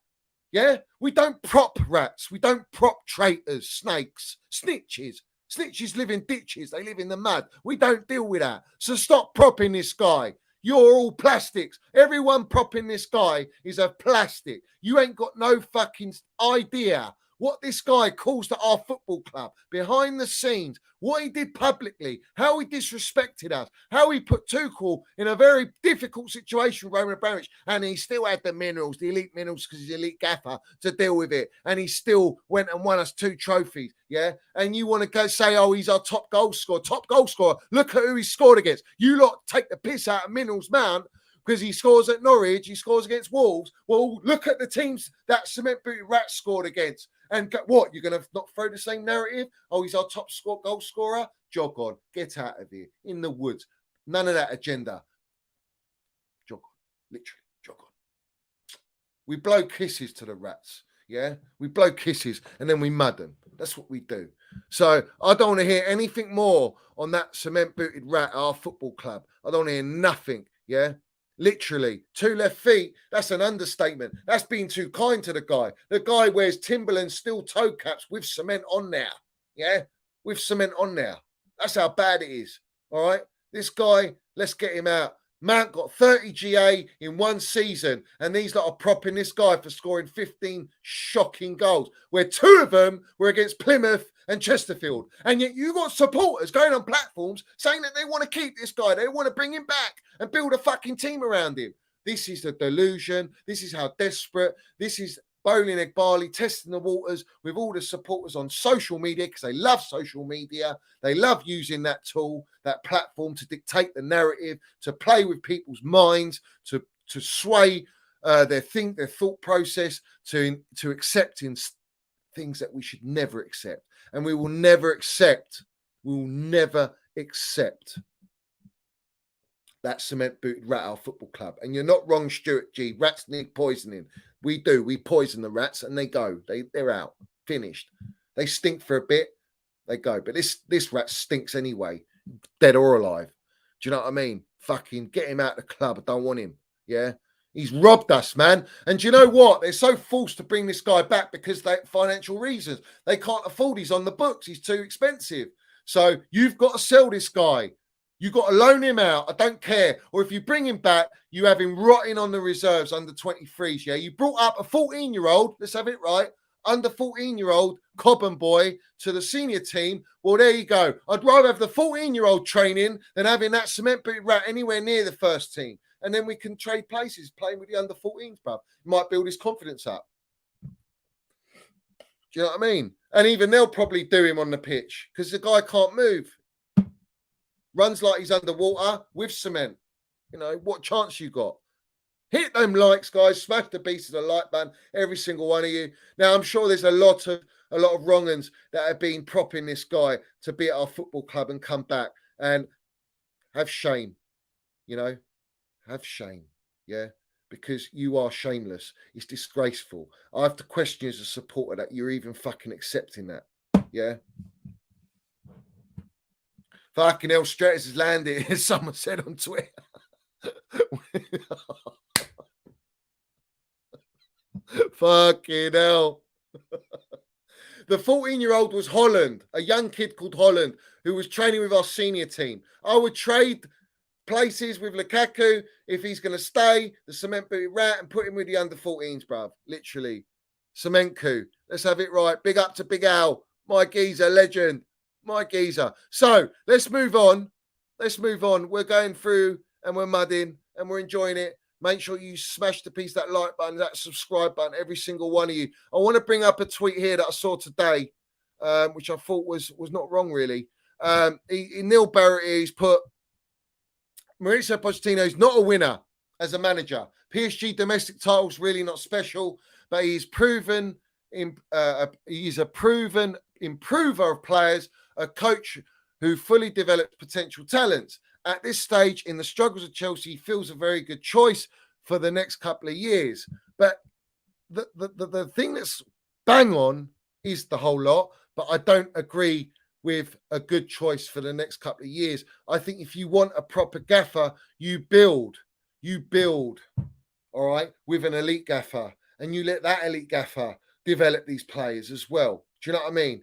Yeah? We don't prop rats. We don't prop traitors, snakes, snitches. Snitches live in ditches. They live in the mud. We don't deal with that. So stop propping this guy. You're all plastics. Everyone propping this guy is a plastic. You ain't got no fucking idea what this guy calls to our football club behind the scenes, what he did publicly, how he disrespected us, how he put Tuchel in a very difficult situation with Roman Abramovich, and he still had the minerals, the elite minerals, because he's elite gaffer to deal with it, and he still went and won us 2 trophies, yeah? And you want to go say, oh, he's our top goal scorer. Look at who he scored against. You lot take the piss out of Minerals Mount because he scores at Norwich, he scores against Wolves. Well, look at the teams that cement-booted rat scored against. And what, you're going to not throw the same narrative? Oh, he's our top goal scorer? Jog on. Get out of here. In the woods. None of that agenda. Jog on. Literally, jog on. We blow kisses to the rats. Yeah, we blow kisses and then we mud them. That's what we do. So I don't want to hear anything more on that cement-booted rat at our football club. I don't want to hear nothing. Yeah, literally 2 left feet. That's an understatement. That's being too kind to the guy. The guy wears Timberland steel toe caps with cement on there. Yeah, with cement on there. That's how bad it is. All right, this guy. Let's get him out. Mount got 30 GA in one season, and these lot are propping this guy for scoring 15 shocking goals, where 2 of them were against Plymouth and Chesterfield. And yet you got supporters going on platforms saying that they want to keep this guy, they want to bring him back and build a fucking team around him. This is the delusion. This is how desperate. This is Bowling Egg Barley testing the waters with all the supporters on social media, because they love social media. They love using that tool, that platform, to dictate the narrative, to play with people's minds, to sway their thought process, to accepting things that we should never accept. And we will never accept that cement-booted rat at our football club. And you're not wrong, Stuart G. Rats need poisoning. We do. We poison the rats and they go. They're out. Finished. They stink for a bit. They go. But this rat stinks anyway, dead or alive. Do you know what I mean? Fucking get him out of the club. I don't want him. Yeah? He's robbed us, man. And do you know what? They're so forced to bring this guy back because they financial reasons. They can't afford. He's on the books. He's too expensive. So you've got to sell this guy. You've got to loan him out. I don't care. Or if you bring him back, you have him rotting on the reserves under 23s. Yeah, you brought up a 14-year-old. Let's have it right. Under 14-year-old Cobham boy to the senior team. Well, there you go. I'd rather have the 14-year-old training than having that cement-booted rat anywhere near the first team. And then we can trade places playing with the under 14s, bruv. Might build his confidence up. Do you know what I mean? And even they'll probably do him on the pitch because the guy can't move. Runs like he's underwater with cement. You know, what chance you got? Hit them likes, guys. Smash the beast of the like button, every single one of you. Now, I'm sure there's a lot of wrong uns that have been propping this guy to be at our football club and come back. And have shame, you know. Have shame, yeah? Because you are shameless. It's disgraceful. I have to question you as a supporter that you're even fucking accepting that, yeah? Fucking hell, Stratus has landed, as someone said on Twitter. Fucking hell. The 14-year-old was Holland, a young kid called Holland, who was training with our senior team. I would trade places with Lukaku if he's going to stay, the cement-booted rat, and put him with the under 14s, bruv. Literally. Cementku. Let's have it right. Big up to Big Al. My geezer, legend. My geezer. So let's move on. We're going through and we're mudding and we're enjoying it. Make sure you smash the piece, that like button, that subscribe button, every single one of you. I want to bring up a tweet here that I saw today, which I thought was not wrong, really. Neil Barrett, he's put, Mauricio Pochettino is not a winner as a manager. PSG domestic title's really not special, but he's proven he's a proven improver of players, a coach who fully develops potential talents. At this stage in the struggles of Chelsea, he feels a very good choice for the next couple of years. But the thing that's bang on is the whole lot, but I don't agree with a good choice for the next couple of years. I think if you want a proper gaffer, you build, all right, with an elite gaffer, and you let that elite gaffer develop these players as well. Do you know what I mean?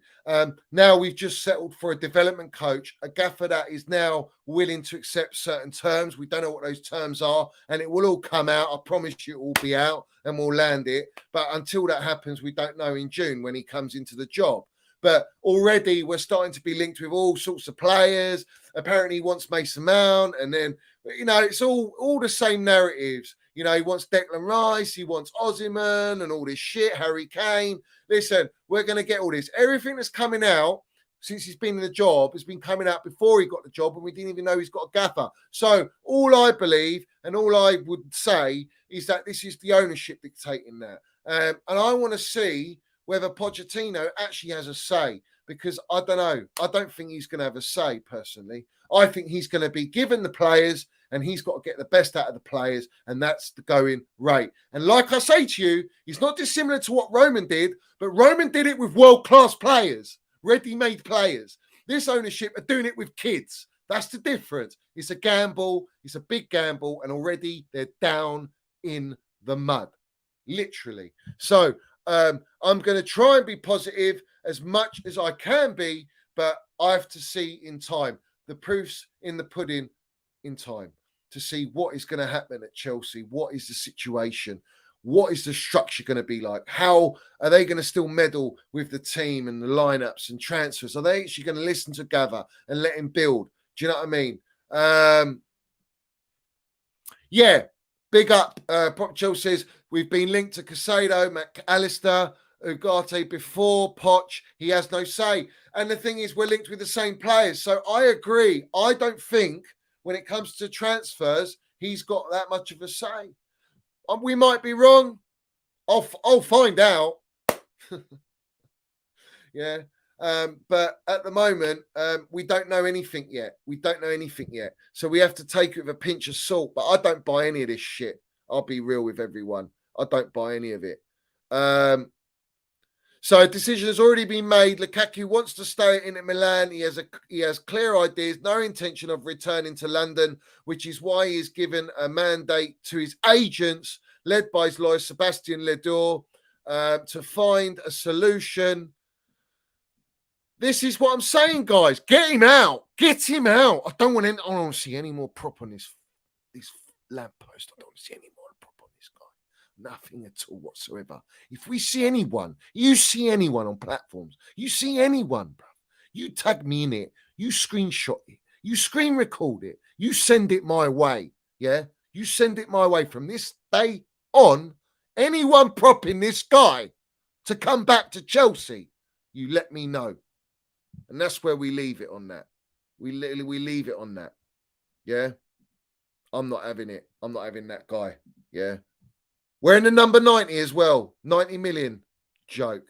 Now we've just settled for a development coach, a gaffer that is now willing to accept certain terms. We don't know what those terms are, and it will all come out. I promise you it will be out and we'll land it. But until that happens, we don't know in June when he comes into the job. But already we're starting to be linked with all sorts of players. Apparently he wants Mason Mount, and then, you know, it's all the same narratives. You know, he wants Declan Rice, he wants Osimhen and all this shit, Harry Kane. Listen, we're going to get all this. Everything that's coming out since he's been in the job has been coming out before he got the job, and we didn't even know he's got a gaffer. So all I believe and all I would say is that this is the ownership dictating that. And I want to see whether Pochettino actually has a say, because I don't know. I don't think he's going to have a say, personally. I think he's going to be given the players and he's got to get the best out of the players, and that's the going rate. And like I say to you, he's not dissimilar to what Roman did, but Roman did it with world-class players, ready-made players. This ownership are doing it with kids. That's the difference. It's a gamble. It's a big gamble, and already they're down in the mud, literally. So I'm going to try and be positive as much as I can be, but I have to see in time. The proof's in the pudding in time to see what is going to happen at Chelsea. What is the situation? What is the structure going to be like? How are they going to still meddle with the team and the lineups and transfers? Are they actually going to listen to Gava and let him build? Do you know what I mean? Yeah, big up. Pochettino says, we've been linked to Casado, McAllister, Ugarte before Poch. He has no say. And the thing is, we're linked with the same players. So I agree. I don't think when it comes to transfers, he's got that much of a say. We might be wrong. I'll find out. Yeah. But at the moment, we don't know anything yet. So we have to take it with a pinch of salt. But I don't buy any of this shit. I'll be real with everyone. I don't buy any of it. So a decision has already been made. Lukaku wants to stay in Milan. He has clear ideas, no intention of returning to London, which is why he is given a mandate to his agents, led by his lawyer Sebastian Ledor, to find a solution. This is what I'm saying, guys. Get him out. Get him out. I don't want to see any more prop on this lamppost. I don't want to see any more prop on this guy. Nothing at all whatsoever. If we see anyone, you see anyone on platforms, you see anyone, bro, you tag me in it, you screenshot it, you screen record it, you send it my way. Yeah, you send it my way from this day on. Anyone propping this guy to come back to Chelsea, you let me know. And that's where we leave it on that. We leave it on that. Yeah. I'm not having it. I'm not having that guy. Yeah. We're in the number 90 as well. 90 million. Joke.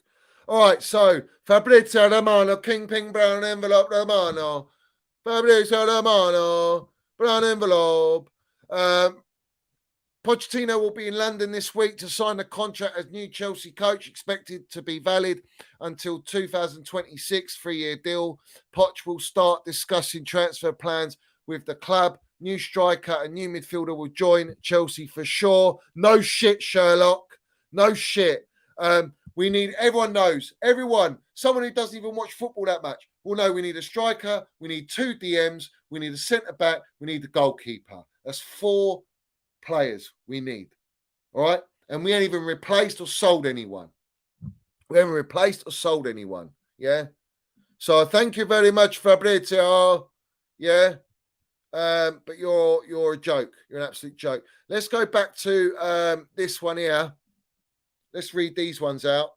All right. So Fabrizio Romano, King Ping Brown envelope Romano. Fabrizio Romano, brown envelope. Pochettino will be in London this week to sign a contract as new Chelsea coach, expected to be valid until 2026, 3-year deal. Poch will start discussing transfer plans with the club. New striker and new midfielder will join Chelsea for sure. No shit, Sherlock. No shit. We need, everyone knows, someone who doesn't even watch football that much will know we need a striker, we need 2 DMs, we need a centre-back, we need the goalkeeper. That's 4 players we need. All right? And we ain't even replaced or sold anyone. Yeah? So thank you very much, Fabrizio. Yeah? But you're a joke. You're an absolute joke. Let's go back to this one here. Let's read these ones out.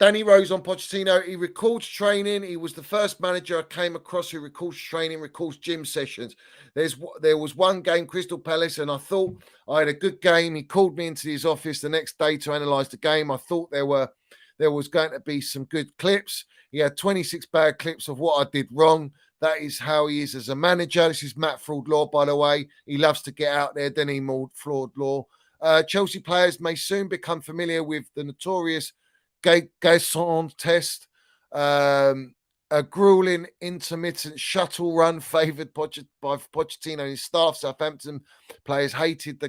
Danny Rose on Pochettino. He records training. He was the first manager I came across who records training, records gym sessions. There was one game, Crystal Palace, and I thought I had a good game. He called me into his office the next day to analyse the game. I thought there was going to be some good clips. He had 26 bad clips of what I did wrong. That is how he is as a manager. This is Matt Fraud Law, by the way. He loves to get out there, then he mauled Fraud Law. Chelsea players may soon become familiar with the notorious Gaisson test, a grueling intermittent shuttle run favoured by Pochettino and his staff. Southampton players hated the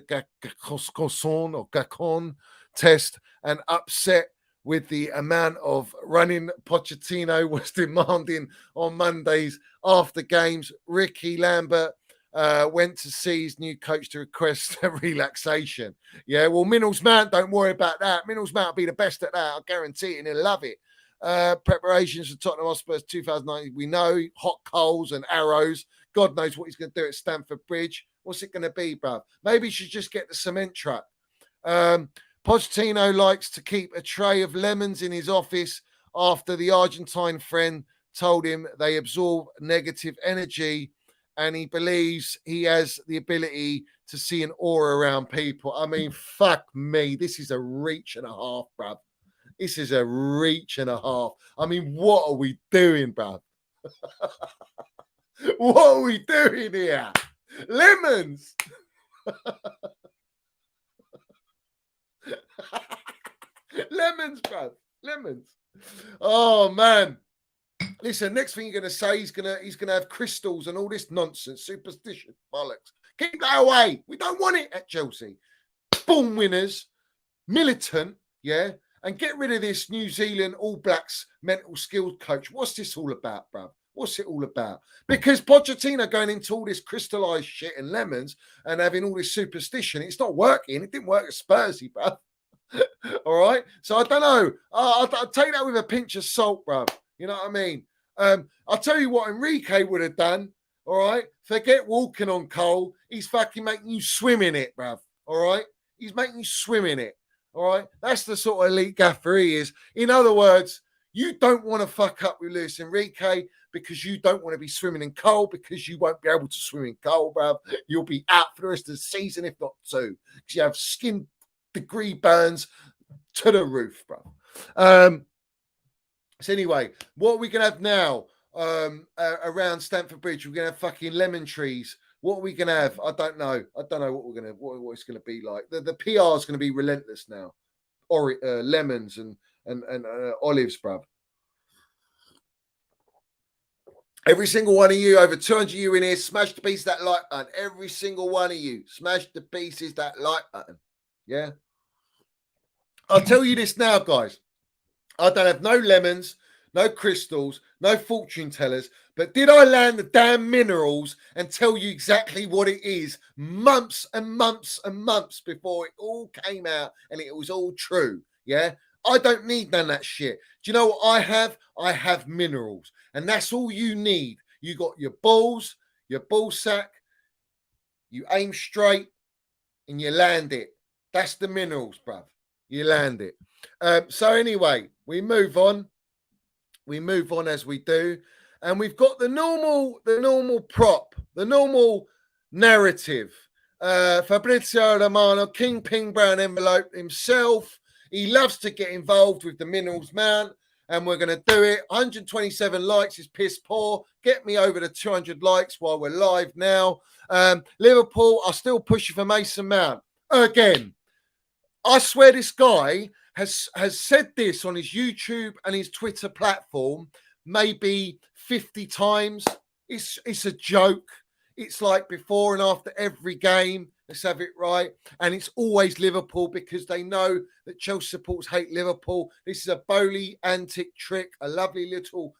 Gacon test and upset with the amount of running Pochettino was demanding on Mondays after games. Ricky Lambert went to see his new coach to request a relaxation. Yeah, well, Minnell's Mount, don't worry about that. Minnell's Mount will be the best at that. I guarantee it, and he'll love it. Preparations for Tottenham Hotspur's 2019. We know hot coals and arrows. God knows what he's going to do at Stamford Bridge. What's it going to be, bruv? Maybe he should just get the cement truck. Pochettino likes to keep a tray of lemons in his office after the Argentine friend told him they absorb negative energy, and he believes he has the ability to see an aura around people. I mean, fuck me. This is a reach and a half, bruv. This is a reach and a half. I mean, what are we doing, bruv? What are we doing here? Lemons. Lemons, bruv. Lemons. Oh man. Listen, next thing you're gonna say, he's gonna have crystals and all this nonsense, superstition, bollocks. Keep that away. We don't want it at Chelsea. Born winners, militant, yeah, and get rid of this New Zealand All Blacks mental skills coach. What's this all about, bruv? What's it all about? Because Pochettino going into all this crystallized shit and lemons and having all this superstition, it's not working. It didn't work at Spursy, bruv. All right. So I don't know. I'll take that with a pinch of salt, bruv. You know what I mean? I'll tell you what Enrique would have done. All right. Forget walking on coal. He's fucking making you swim in it, bruv. All right. He's making you swim in it. All right. That's the sort of elite gaffer he is. In other words, you don't want to fuck up with Luis Enrique because you don't want to be swimming in coal because you won't be able to swim in coal, bruv. You'll be out for the rest of the season, if not two, because you have skin degree burns to the roof, bruv. So anyway, what are we going to have now around Stamford Bridge? We're going to have fucking lemon trees. What are we going to have? I don't know. I don't know what we're going to, what it's going to be like. The PR is going to be relentless now. Lemons and olives, bruv. Every single one of you, over 200 you in here, smash the piece of that like button. Every single one of you, smash the pieces that like button. Yeah. I'll tell you this now, guys. I don't have no lemons, no crystals, no fortune tellers, but did I land the damn minerals and tell you exactly what it is months and months and months before it all came out and it was all true? Yeah. I don't need none of that shit. Do you know what I have? I have minerals. And that's all you need. You got your balls, your ball sack, you aim straight and you land it. That's the minerals, bruv. You land it. So anyway, we move on. We move on as we do. And we've got the normal prop, the normal narrative. Fabrizio Romano, King Ping Brown envelope himself. He loves to get involved with the minerals mount, and we're going to do it. 127 likes is piss poor. Get me over the 200 likes while we're live now. Liverpool are still pushing for Mason Mount. Again, I swear this guy has said this on his YouTube and his Twitter platform maybe 50 times. It's a joke. It's like before and after every game. Let's have it right. And it's always Liverpool because they know that Chelsea supporters hate Liverpool. This is a Bowley antic trick, a lovely little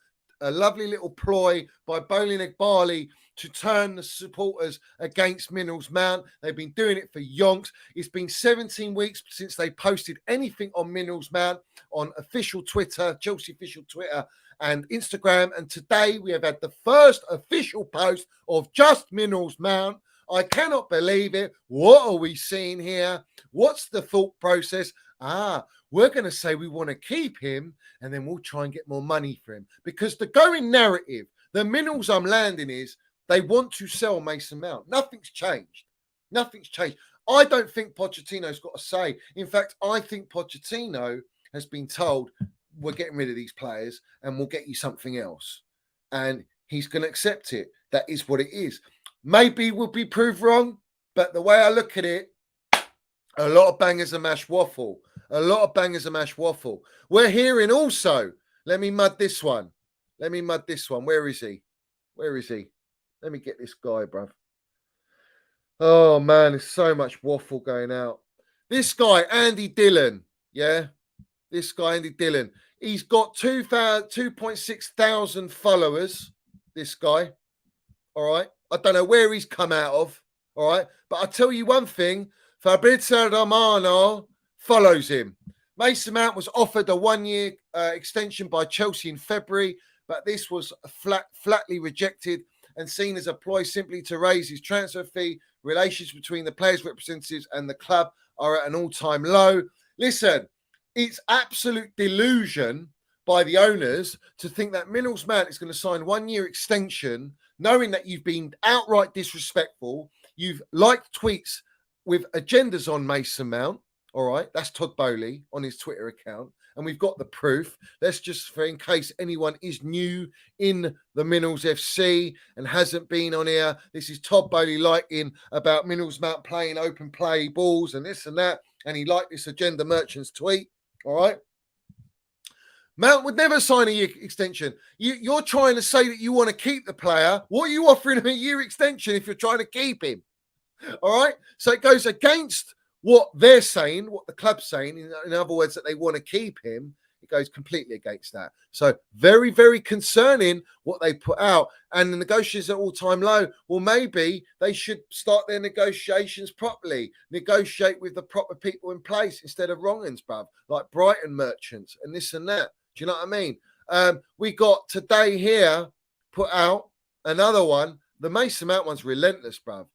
ploy by Bowley Barley to turn the supporters against Minerals Mount. They've been doing it for yonks. It's been 17 weeks since they posted anything on Minerals Mount on official Twitter, Chelsea official Twitter and Instagram. And today we have had the first official post of just Minerals Mount. I cannot believe it. What are we seeing here? What's the thought process? We're going to say we want to keep him and then we'll try and get more money for him. Because the going narrative, the minerals I'm landing is they want to sell Mason Mount. Nothing's changed. Nothing's changed. I don't think Pochettino's got a say. In fact, I think Pochettino has been told, we're getting rid of these players and we'll get you something else. And he's going to accept it. That is what it is. Maybe we'll be proved wrong, but the way I look at it, a lot of bangers and mash waffle. A lot of bangers and mash waffle. We're hearing also, let me mud this one. Where is he? Let me get this guy, bruv. Oh, man, there's so much waffle going out. This guy, Andy Dillon, yeah? This guy, Andy Dillon. He's got 2.6 thousand followers, this guy. All right? I don't know where he's come out of, all right? But I'll tell you one thing. Fabrizio Romano follows him. Mason Mount was offered a one-year extension by Chelsea in February, but this was flatly rejected and seen as a ploy simply to raise his transfer fee. Relations between the players' representatives and the club are at an all-time low. Listen, it's absolute delusion by the owners to think that Minerals Mount is going to sign one-year extension, knowing that you've been outright disrespectful. You've liked tweets with agendas on Mason Mount. All right, that's Todd Bowley on his Twitter account. and we've got the proof. Let's just, for in case anyone is new in the Minerals FC and hasn't been on here, this is Todd Bowley liking about Minerals Mount playing open play balls and this and that, and he liked this Agenda Merchants tweet. All right. Mount would never sign a year extension. You're trying to say that you want to keep the player. What are you offering him a year extension if you're trying to keep him? All right. So it goes against what they're saying, what the club's saying. In other words, that they want to keep him. It goes completely against that. So very, very concerning what they put out. And the negotiations at all-time low. Well, maybe they should start their negotiations properly. Negotiate with the proper people in place instead of wrong uns, bruv. Like Brighton merchants and this and that. Do you know what I mean? We got today here put out another one. The Mason Mount one's relentless, bruv.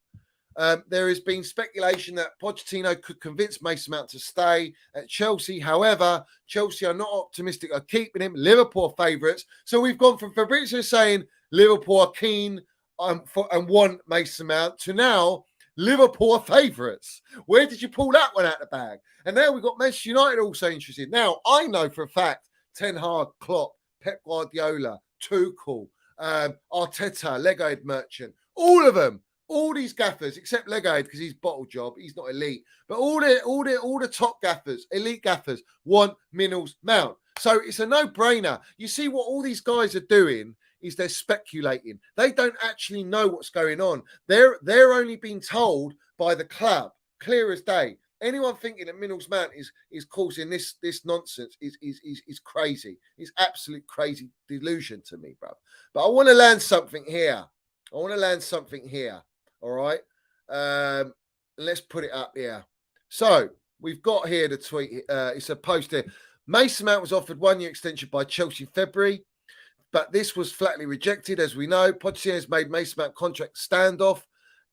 There has been speculation that Pochettino could convince Mason Mount to stay at Chelsea. However, Chelsea are not optimistic of keeping him. Liverpool favourites. So we've gone from Fabrizio saying Liverpool are keen and want Mason Mount to now Liverpool are favourites. Where did you pull that one out of the bag? And now we've got Manchester United also interested. Now, I know for a fact Ten Hag, Klopp, Pep Guardiola, Tuchel, Arteta, Legohead Merchant, all of them. All these gaffers, except Legohead, because he's bottle job, he's not elite. But all the top gaffers, elite gaffers, want Minerals Mount. So it's a no-brainer. You see what all these guys are doing is they're speculating. They don't actually know what's going on. They're only being told by the club, clear as day. Anyone thinking that Minerals Mount is causing this nonsense is crazy. It's absolute crazy delusion to me, bro. But I want to land something here. All right. Let's put it up here. So we've got here the tweet. It's a post here. Mason Mount was offered 1 year extension by Chelsea in February, but this was flatly rejected. As we know, Pochettino has made Mason Mount contract standoff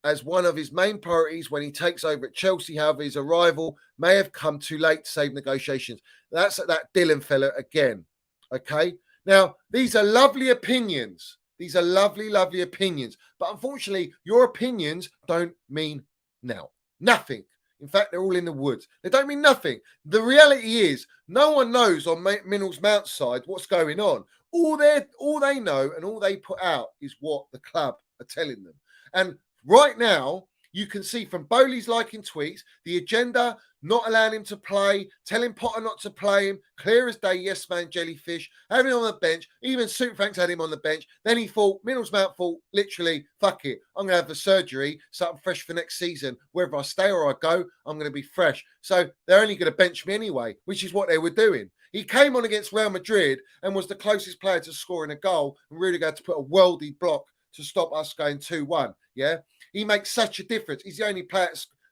as one of his main priorities when he takes over at Chelsea. However, his arrival may have come too late to save negotiations. That's that Dylan fella again. Okay. Now, these are lovely opinions. These are lovely, lovely opinions. But unfortunately, your opinions don't mean nothing. In fact, they're all in the woods. They don't mean nothing. The reality is, no one knows on Minerals Mount's side what's going on. All they know and all they put out is what the club are telling them. And right now, you can see from Bowley's liking tweets, the agenda, not allowing him to play, telling Potter not to play him, clear as day, yes man, jellyfish, having him on the bench, even Superfanks had him on the bench. Then he thought, Minerals Mount thought, literally, fuck it, I'm going to have the surgery, so I'm fresh for next season. Whether I stay or I go, I'm going to be fresh. So they're only going to bench me anyway, which is what they were doing. He came on against Real Madrid and was the closest player to scoring a goal and really had to put a worldy block to stop us going 2-1, yeah? He makes such a difference. He's the only player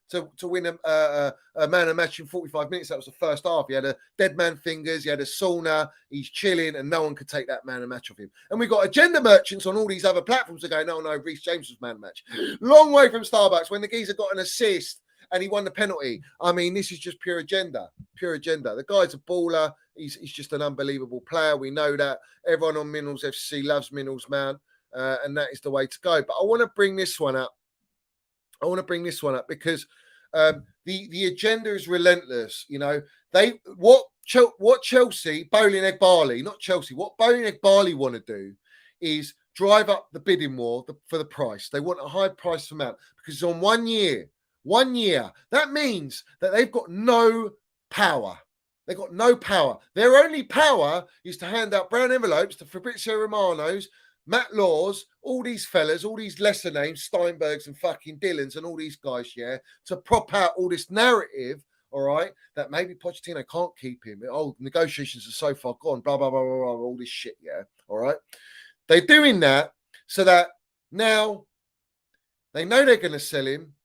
to win a man of match in 45 minutes. That was the first half. He had a dead man fingers. He had a sauna. He's chilling, and no one could take that man of match off him. And we've got agenda merchants on all these other platforms that go, no, Reece James was man of match. Long way from Starbucks when the geezer got an assist and he won the penalty. I mean, this is just pure agenda. Pure agenda. The guy's a baller. He's just an unbelievable player. We know that. Everyone on Minerals FC loves Minerals Mount, and that is the way to go. But I want to bring this one up. Because the agenda is relentless. You know, what Chelsea, Bowling Egg Barley, not Chelsea, what Bowling Egg Barley want to do is drive up the bidding war for the price. They want a high price for Mount because it's on 1 year. 1 year. That means that they've got no power. They've got no power. Their only power is to hand out brown envelopes to Fabrizio Romano's, Matt Laws, all these fellas, all these lesser names, Steinbergs and fucking Dylans and all these guys, yeah, to prop out all this narrative, all right, that maybe Pochettino can't keep him. Oh, negotiations are so far gone, blah, blah, blah, blah, blah, all this shit, yeah, all right. They're doing that so that now they know they're going to sell him.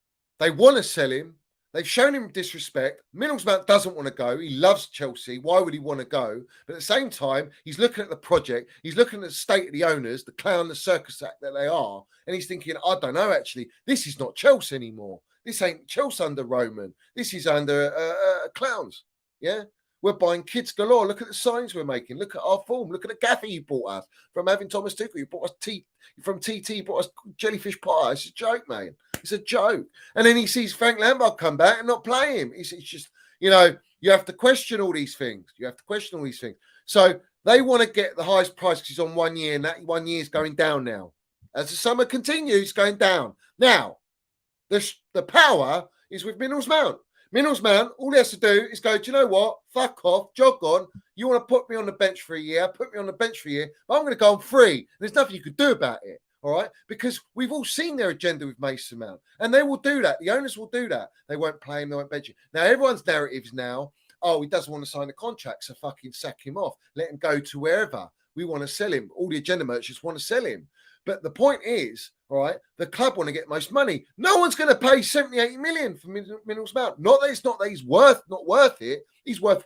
They want to sell him. They've shown him disrespect. Minerals Mount doesn't want to go. He loves Chelsea. Why would he want to go? But at the same time, he's looking at the project. He's looking at the state of the owners, the clown, the circus act that they are. And he's thinking, I don't know, actually, this is not Chelsea anymore. This ain't Chelsea under Roman. This is under clowns. Yeah? We're buying kids galore. Look at the signs we're making. Look at our form. Look at the gaffer you bought us from having Thomas Tuchel. You bought us from TT. You bought us jellyfish pie. It's a joke, man. It's a joke. And then he sees Frank Lampard come back and not play him. It's just, you know, You have to question all these things. So they want to get the highest price because he's on 1 year, and that 1 year is going down now. As the summer continues, going down. Now, the power is with Minerals Mount. Minerals Mount, all he has to do is go, do you know what? Fuck off, jog on. You want to put me on the bench for a year? Put me on the bench for a year. But I'm going to go on free. And there's nothing you could do about it. All right? Because we've all seen their agenda with Mason Mount. And they will do that. The owners will do that. They won't play him. They won't bench him. Now, everyone's narratives now, oh, he doesn't want to sign a contract, so fucking sack him off. Let him go to wherever. We want to sell him. All the agenda merchants want to sell him. But the point is, all right, the club want to get most money. No one's going to pay 70, 80 million for Minerals Mount. Not that he's not worth it. He's worth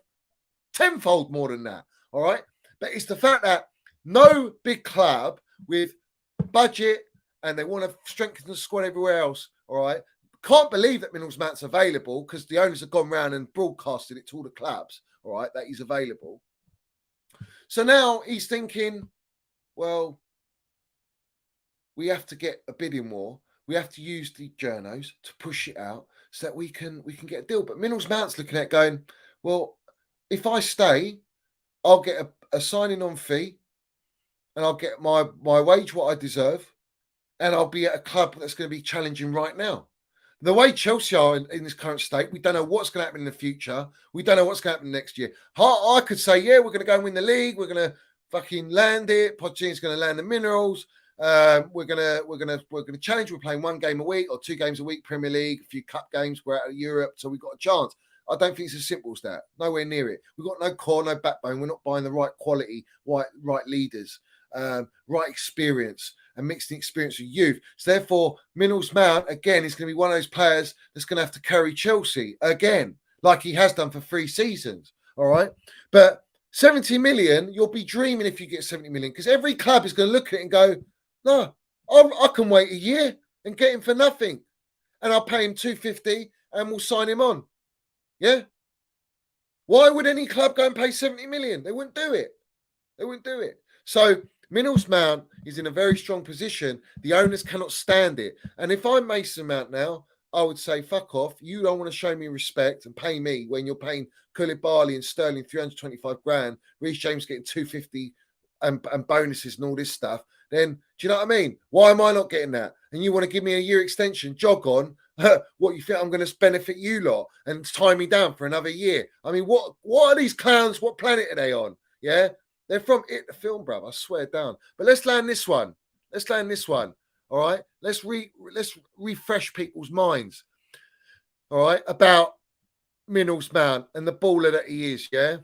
tenfold more than that. All right. But it's the fact that no big club with budget and they want to strengthen the squad everywhere else. All right. Can't believe that Minerals Mount's available because the owners have gone round and broadcasted it to all the clubs. All right. That he's available. So now he's thinking, well, we have to get a bidding war. We have to use the journos to push it out so that we can get a deal. But Minerals Mount's looking at going, well, if I stay, I'll get a signing on fee and I'll get my wage what I deserve, and I'll be at a club that's going to be challenging right now. The way Chelsea are in this current state, we don't know what's going to happen in the future. We don't know what's going to happen next year. I could say, yeah, we're going to go and win the league. We're going to fucking land it. Pochettino's going to land the Minerals. We're gonna challenge. We're playing 1 game a week or 2 games a week, Premier League, a few cup games. We're out of Europe, so we've got a chance. I don't think it's as simple as that. Nowhere near it. We've got no core, no backbone. We're not buying the right quality, right leaders, right experience, and mixing experience with youth. So therefore, Minerals Mount again is going to be one of those players that's going to have to carry Chelsea again, like he has done for 3 seasons. All right, but 70 million, you'll be dreaming if you get 70 million because every club is going to look at it and go, no, I can wait a year and get him for nothing. And I'll pay him 250 and we'll sign him on. Yeah? Why would any club go and pay 70 million? They wouldn't do it. So Minerals Mount is in a very strong position. The owners cannot stand it. And if I'm Mason Mount now, I would say, fuck off. You don't want to show me respect and pay me when you're paying Koulibaly and Sterling 325 grand, Reece James getting 250 and bonuses and all this stuff. Then, do you know what I mean? Why am I not getting that? And you want to give me a year extension, jog on, what you think I'm going to benefit you lot and tie me down for another year? I mean, what are these clowns? What planet are they on? Yeah? They're from It, the film, bruv. I swear down. But let's land this one. All right? Let's refresh people's minds. All right? About Minerals Mount and the baller that he is, yeah?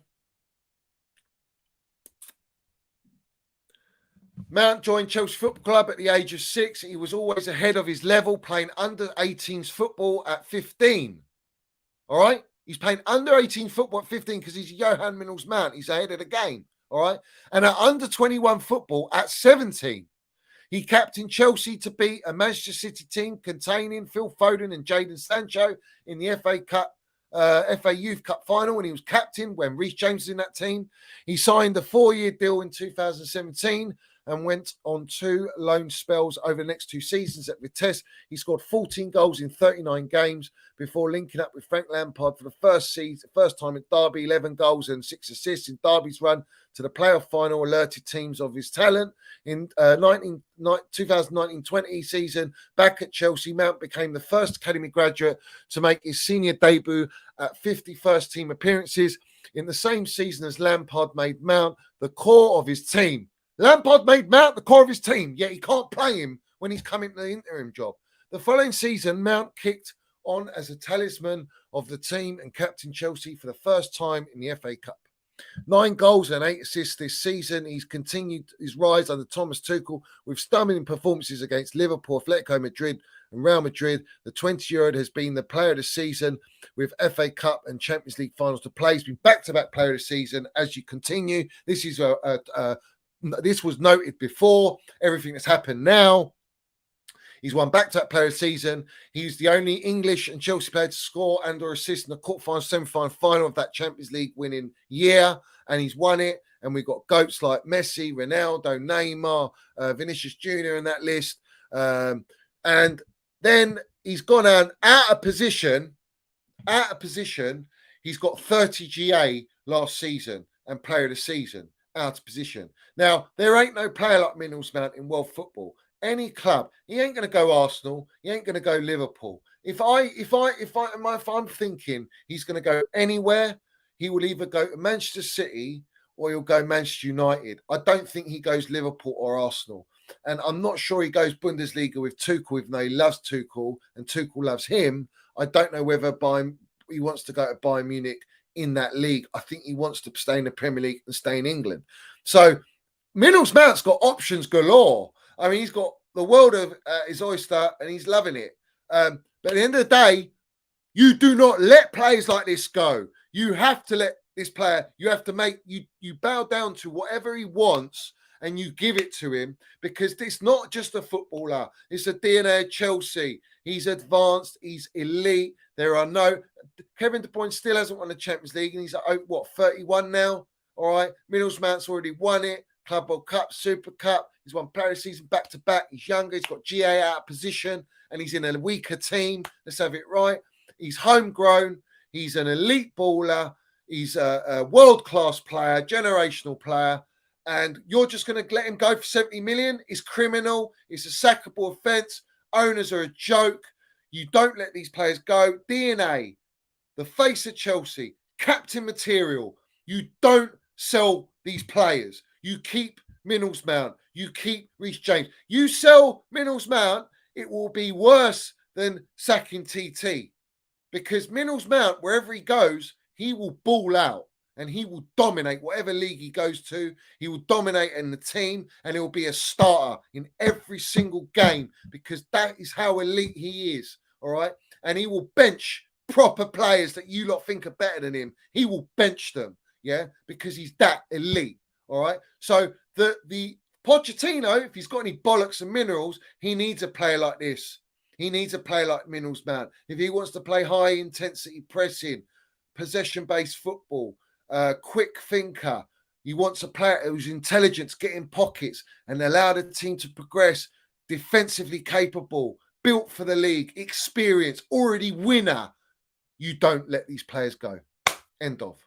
Mount joined Chelsea Football Club at the age of 6. He was always ahead of his level, playing under 18s football at 15. All right? He's playing under 18 football at 15 because he's Johan Minerals Mount. He's ahead of the game. All right? And at under 21 football at 17. He captained Chelsea to beat a Manchester City team containing Phil Foden and Jadon Sancho in the FA Youth Cup final, and he was captain when Reece James was in that team. He signed a 4-year deal in 2017 and went on 2 loan spells over the next 2 seasons at Vitesse. He scored 14 goals in 39 games before linking up with Frank Lampard for the first time at Derby, 11 goals and 6 assists in Derby's run to the playoff final, alerted teams of his talent. In 2019-20 season, back at Chelsea, Mount became the first academy graduate to make his senior debut at 50 first-team appearances. In the same season as Lampard made Mount the core of his team. Lampard made Mount the core of his team, yet he can't play him when he's coming to the interim job. The following season, Mount kicked on as a talisman of the team and captained Chelsea for the first time in the FA Cup. 9 goals and 8 assists this season. He's continued his rise under Thomas Tuchel with stunning performances against Liverpool, Atletico Madrid and Real Madrid. The 20-year-old has been the player of the season with FA Cup and Champions League finals to play. He's been back-to-back player of the season. As you continue, this was noted before. Everything that's happened now. He's won back-to-back player of the season. He's the only English and Chelsea player to score and or assist in the quarterfinal, semi-final, final of that Champions League winning year. And he's won it. And we've got goats like Messi, Ronaldo, Neymar, Vinicius Jr. in that list. And then he's gone out of position. He's got 30 GA last season and player of the season out of position. Now, there ain't no player like Minerals Mount in world football. Any club, he ain't going to go Arsenal. He ain't going to go Liverpool. If I'm thinking he's going to go anywhere, he will either go to Manchester City or he'll go Manchester United. I don't think he goes Liverpool or Arsenal. And I'm not sure he goes Bundesliga with Tuchel, even though he loves Tuchel and Tuchel loves him. I don't know whether he wants to go to Bayern Munich in that league. I think he wants to stay in the Premier League and stay in England. So Minerals Mount's got options galore. I mean, he's got the world of his oyster and he's loving it. But at the end of the day, you do not let players like this go. You have to let this player, you have to make, you bow down to whatever he wants and you give it to him, because it's not just a footballer. It's a DNA of Chelsea. He's advanced. He's elite. Kevin De Bruyne still hasn't won the Champions League, and he's at, 31 now? All right. Minerals Mount's already won it. Club World Cup, Super Cup. He's won player of the season back to back. He's younger. He's got GA out of position, and he's in a weaker team. Let's have it right. He's homegrown. He's an elite baller. He's a world-class player, generational player. And you're just going to let him go for 70 million? It's criminal. It's a sackable offence. Owners are a joke. You don't let these players go. DNA, the face of Chelsea, captain material. You don't sell these players. You keep Minerals Mount. You keep Reece James. You sell Minerals Mount, it will be worse than sacking TT. Because Minerals Mount, wherever he goes, he will ball out. And he will dominate whatever league he goes to. He will dominate in the team, and he'll be a starter in every single game, because that is how elite he is. All right. And he will bench proper players that you lot think are better than him. He will bench them. Yeah. Because he's that elite. All right. So the Pochettino, if he's got any bollocks and minerals, he needs a player like this. He needs a player like Minerals Mount. If he wants to play high intensity pressing, possession based football, quick thinker. He wants a player who's intelligent, to get in pockets and allow the team to progress, defensively capable, built for the league, experience, already winner. You don't let these players go. End of.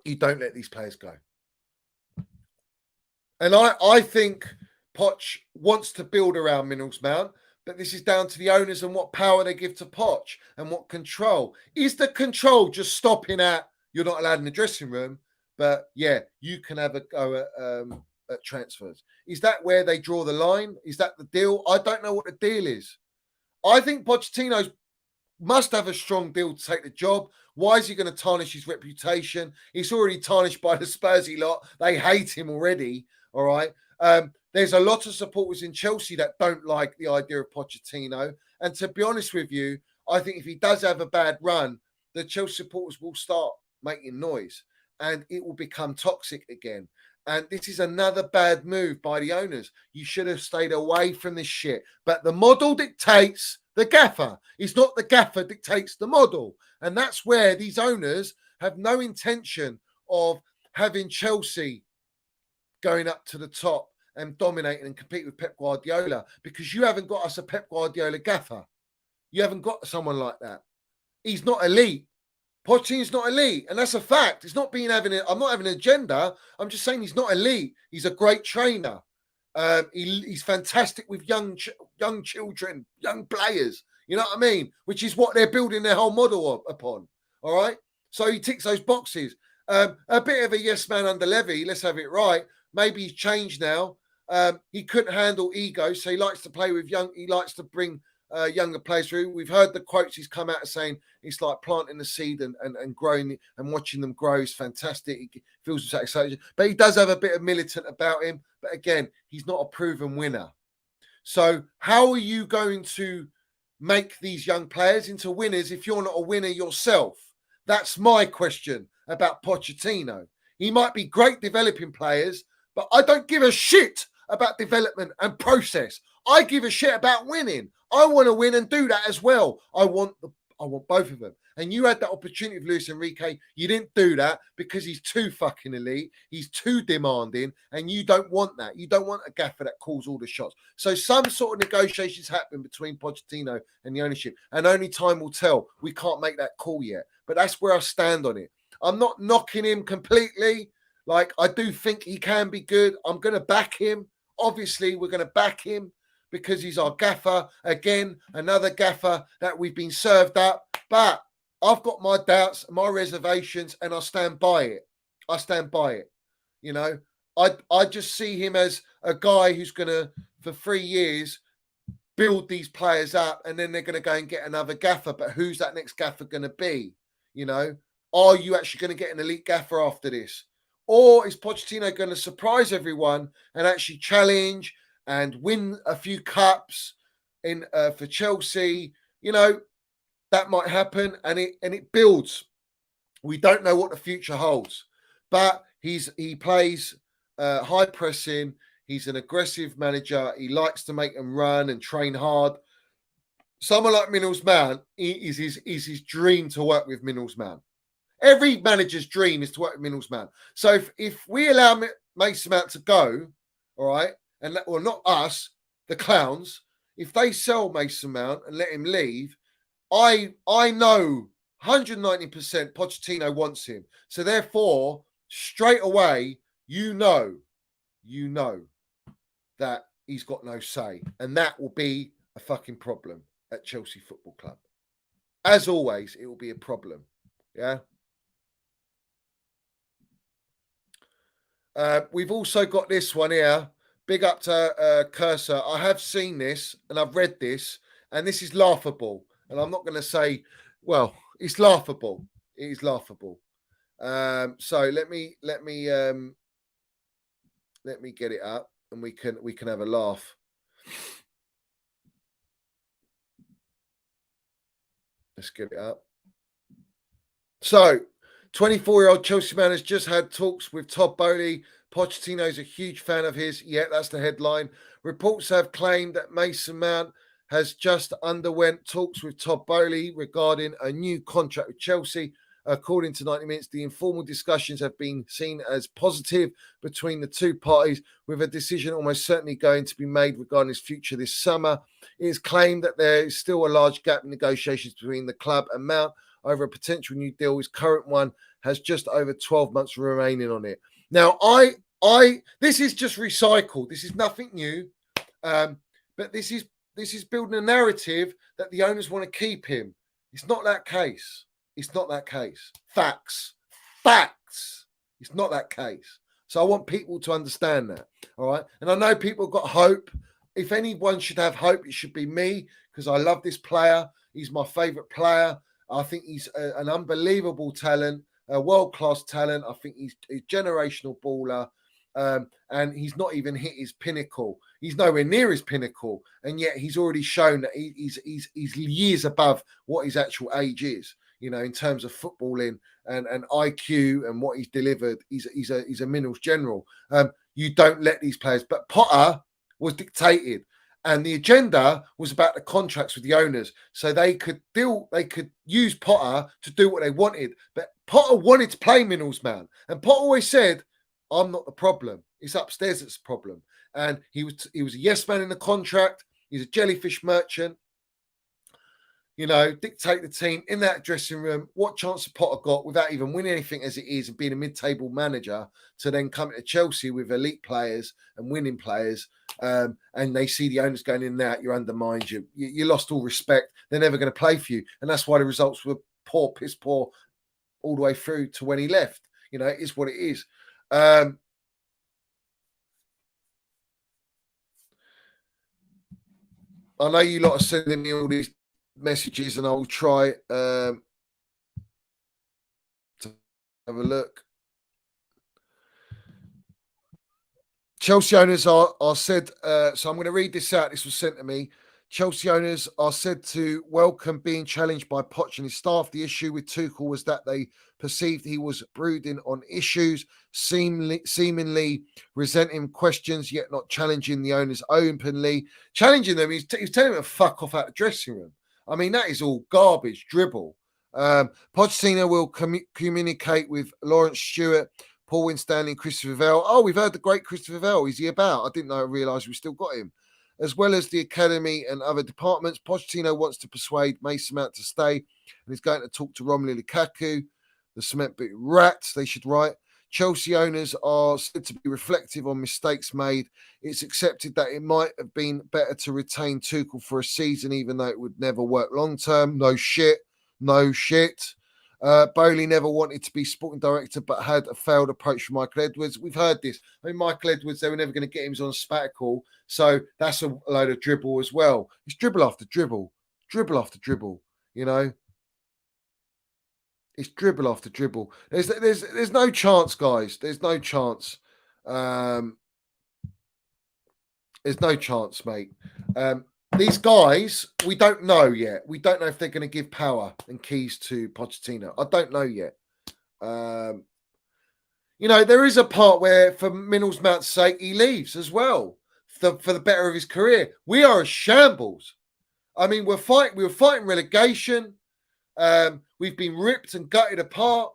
You don't let these players go. And I think Poch wants to build around Minerals Mount, but this is down to the owners and what power they give to Poch and what control. Is the control just stopping at you're not allowed in the dressing room, but yeah, you can have a go at transfers? Is that where they draw the line? Is that the deal? I don't know what the deal is. I think Pochettino must have a strong deal to take the job. Why is he going to tarnish his reputation? He's already tarnished by the Spursy lot. They hate him already. All right. There's a lot of supporters in Chelsea that don't like the idea of Pochettino. And to be honest with you, I think if he does have a bad run, the Chelsea supporters will start making noise and it will become toxic again. And this is another bad move by the owners. You should have stayed away from this shit. But the model dictates the gaffer. It's not the gaffer dictates the model. And that's where these owners have no intention of having Chelsea going up to the top and dominating and compete with Pep Guardiola, because you haven't got us a Pep Guardiola gaffer. You haven't got someone like that. He's not elite. Pochettino's not elite, and that's a fact. It's not being I'm not having an agenda. I'm just saying he's not elite. He's a great trainer. He's fantastic with young children, young players. You know what I mean? Which is what they're building their whole model upon. All right. So he ticks those boxes. A bit of a yes man under Levy. Let's have it right. Maybe he's changed now. He couldn't handle ego, so he likes to play with He likes to bring younger players through. We've heard the quotes he's come out saying it's like planting a seed and growing and watching them grow is fantastic. He feels satisfaction, but he does have a bit of militant about him. But again, he's not a proven winner. So how are you going to make these young players into winners if you're not a winner yourself? That's my question about Pochettino. He might be great developing players, but I don't give a shit about development and process. I give a shit about winning. I want to win and do that as well. I want I want both of them. And you had that opportunity with Luis Enrique. You didn't do that because he's too fucking elite. He's too demanding. And you don't want that. You don't want a gaffer that calls all the shots. So some sort of negotiations happen between Pochettino and the ownership. And only time will tell. We can't make that call yet. But that's where I stand on it. I'm not knocking him completely. Like, I do think he can be good. I'm going to back him. Obviously, we're going to back him because he's our gaffer. Again, another gaffer that we've been served up. But I've got my doubts, my reservations, and I stand by it. I stand by it. You know, I just see him as a guy who's going to, for 3 years, build these players up, and then they're going to go and get another gaffer. But who's that next gaffer going to be? You know, are you actually going to get an elite gaffer after this? Or is Pochettino going to surprise everyone and actually challenge and win a few cups in for Chelsea? You know, that might happen, and it builds. We don't know what the future holds, but he plays high pressing. He's an aggressive manager. He likes to make them run and train hard. Someone like Middlesbrough is his dream to work with Middlesbrough. Every manager's dream is to work with Middlesbrough. So if we allow Mason Mount to go, all right, and not us, the clowns, if they sell Mason Mount and let him leave, I know 190% Pochettino wants him. So therefore, straight away, you know that he's got no say. And that will be a fucking problem at Chelsea Football Club. As always, it will be a problem. Yeah. We've also got this one here. Big up to Cursor. I have seen this and I've read this, and this is laughable. And I'm not going to say, well, it's laughable. It is laughable. So let me get it up, and we can have a laugh. Let's get it up. So, 24-year-old Chelsea man has just had talks with Todd Boehly. Pochettino's a huge fan of his. Yeah, that's the headline. Reports have claimed that Mason Mount has just underwent talks with Todd Boehly regarding a new contract with Chelsea. According to 90 Minutes, the informal discussions have been seen as positive between the two parties, with a decision almost certainly going to be made regarding his future this summer. It is claimed that there is still a large gap in negotiations between the club and Mount over a potential new deal. His current one has just over 12 months remaining on it. Now, this is just recycled. This is nothing new, but this is building a narrative that the owners want to keep him. It's not that case. It's not that case. Facts. It's not that case. So I want people to understand that. All right. And I know people got hope. If anyone should have hope, it should be me, because I love this player. He's my favorite player. I think he's an unbelievable talent, a world-class talent. I think he's a generational baller. And he's not even hit his pinnacle. He's nowhere near his pinnacle. And yet he's already shown that he's years above what his actual age is. You know, in terms of footballing and IQ and what he's delivered, he's a minerals general. You don't let these players. But Potter was dictated, and the agenda was about the contracts with the owners, so they could use Potter to do what they wanted. But Potter wanted to play minerals, man, and Potter always said, "I'm not the problem. It's upstairs that's the problem." And he was a yes man in the contract. He's a jellyfish merchant. You know, dictate the team in that dressing room. What chance has Potter got without even winning anything as it is and being a mid-table manager to then come to Chelsea with elite players and winning players, and they see the owners going in and out, you're undermined, you lost all respect. They're never going to play for you. And that's why the results were poor, piss poor, all the way through to when he left. You know, it is what it is. I know you lot are sending me all these messages, and I'll try to have a look. Chelsea owners are said, so I'm going to read this out. This was sent to me. Chelsea owners are said to welcome being challenged by Poch and his staff. The issue with Tuchel was that they perceived he was brooding on issues, seemingly resenting questions, yet not challenging the owners openly. Challenging them, he's telling them to fuck off out of the dressing room. I mean, that is all garbage, dribble. Pochettino will communicate with Lawrence Stewart, Paul Winstanley, and Christopher Vell. Oh, we've heard the great Christopher Vell. Is he about? I didn't realise we still got him. As well as the academy and other departments, Pochettino wants to persuade Mason Mount to stay, and he's going to talk to Romelu Lukaku, the cement bit rats, they should write. Chelsea owners are said to be reflective on mistakes made. It's accepted that it might have been better to retain Tuchel for a season, even though it would never work long term. No shit. Bowley never wanted to be sporting director, but had a failed approach from Michael Edwards. We've heard this. I mean, Michael Edwards, they were never going to get him on a sabbatical, so that's a load of dribble as well. It's dribble after dribble, dribble after dribble. You know, it's dribble after dribble. There's no chance, guys. There's no chance. There's no chance, mate. These guys, we don't know yet. We don't know if they're going to give power and keys to Pochettino. I don't know yet. You know, there is a part where, for Minnell's Mount's sake, he leaves as well for the better of his career. We are a shambles. I mean, we were fighting relegation. We've been ripped and gutted apart.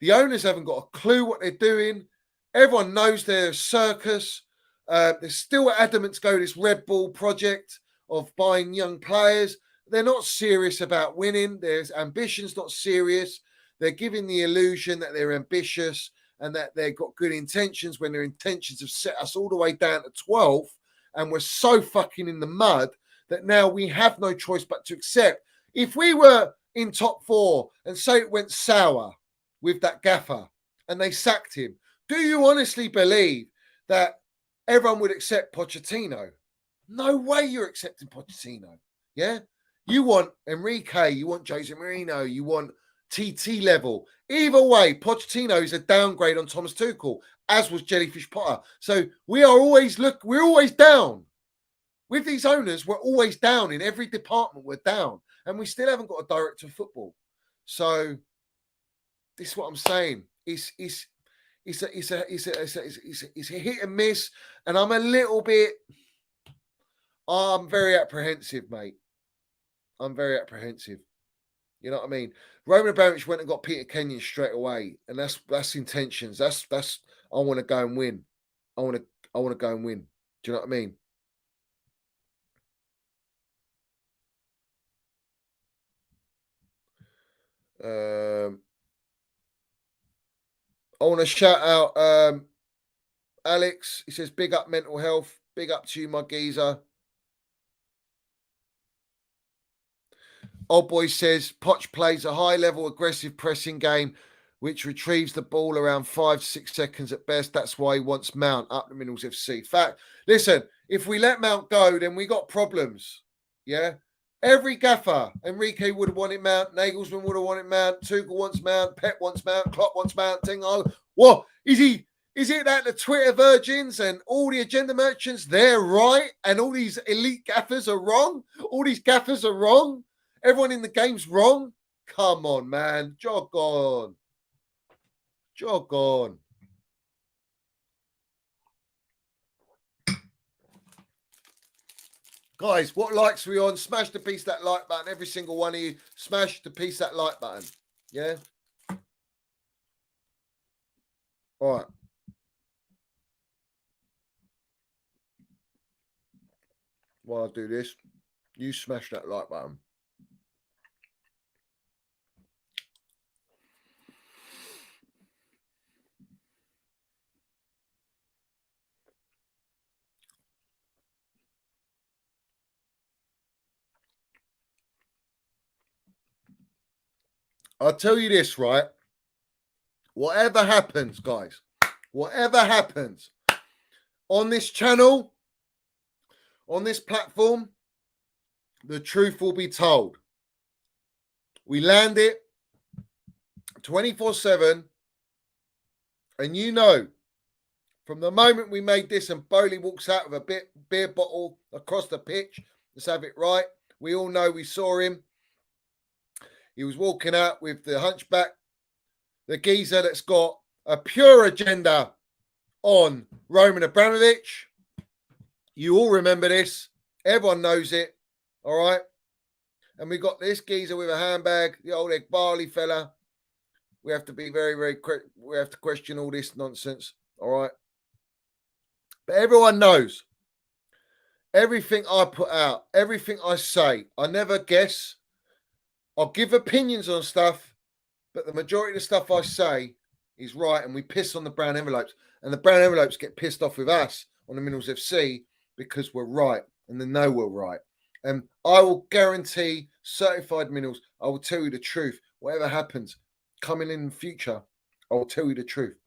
The owners haven't got a clue what they're doing. Everyone knows they're a circus. They're still adamant to go this Red Bull project of buying young players. They're not serious about winning. Their ambition's not serious. They're giving the illusion that they're ambitious and that they've got good intentions when their intentions have set us all the way down to 12th, and we're so fucking in the mud that now we have no choice but to accept. If we were in top 4 and say it went sour with that gaffer and they sacked him, do you honestly believe that everyone would accept Pochettino? No way you're accepting Pochettino. Yeah? You want Enrique, you want Jose Mourinho, you want TT level. Either way, Pochettino is a downgrade on Thomas Tuchel, as was Jellyfish Potter. So we're always down. With these owners, we're always down. In every department, we're down. And we still haven't got a director of football. So this is what I'm saying. It's a hit and miss. And I'm very apprehensive, mate. I'm very apprehensive. You know what I mean? Roman Abramovich went and got Peter Kenyon straight away, and that's intentions. That's I want to go and win. I want to go and win. Do you know what I mean? I want to shout out Alex. He says, "Big up mental health. Big up to you, my geezer." Old boy says, Poch plays a high-level aggressive pressing game which retrieves the ball around 5-6 seconds at best. That's why he wants Mount up the Minerals FC. Fact. Listen, if we let Mount go, then we got problems. Yeah? Every gaffer, Enrique would have wanted Mount, Nagelsmann would have wanted Mount, Tuchel wants Mount, Pep wants Mount, Klopp wants Mount, Tingo. What? Is it that the Twitter virgins and all the agenda merchants, they're right and all these elite gaffers are wrong? All these gaffers are wrong? Everyone in the game's wrong? Come on, man. Jog on. Jog on. Guys, what likes are we on? Smash the piece that like button. Every single one of you. Smash the piece that like button. Yeah? All right. While I do this, you smash that like button. I'll tell you this, right? Whatever happens, guys, whatever happens on this channel, on this platform, the truth will be told. We land it 24/7. And you know, from the moment we made this and Bowley walks out with a beer bottle across the pitch, let's have it right. We all know we saw him. He was walking out with the hunchback, the geezer that's got a pure agenda on Roman Abramovich. You all remember this. Everyone knows it. All right. and we got this geezer with a handbag, the old egg barley fella. We have to be very, very we have to question all this nonsense. All right. But everyone knows everything I put out, everything I say, I never guess. I'll give opinions on stuff, but the majority of the stuff I say is right, and we piss on the brown envelopes. And the brown envelopes get pissed off with us on the Minerals FC because we're right, and they know we're right. And I will guarantee, certified Minerals, I will tell you the truth. Whatever happens coming in the future, I will tell you the truth.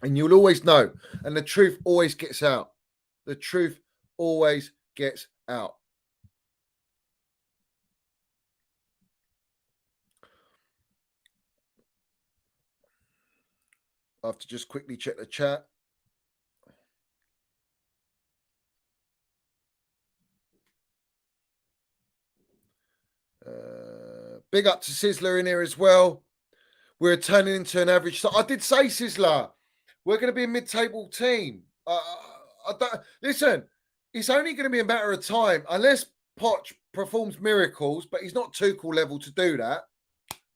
And you'll always know. And the truth always gets out. The truth always gets out. I have to just quickly check the chat. Big up to Sizzler in here as well. We're turning into an average. So I did say, Sizzler, we're going to be a mid-table team. Listen, it's only going to be a matter of time unless Poch performs miracles, but he's not Tuchel level to do that.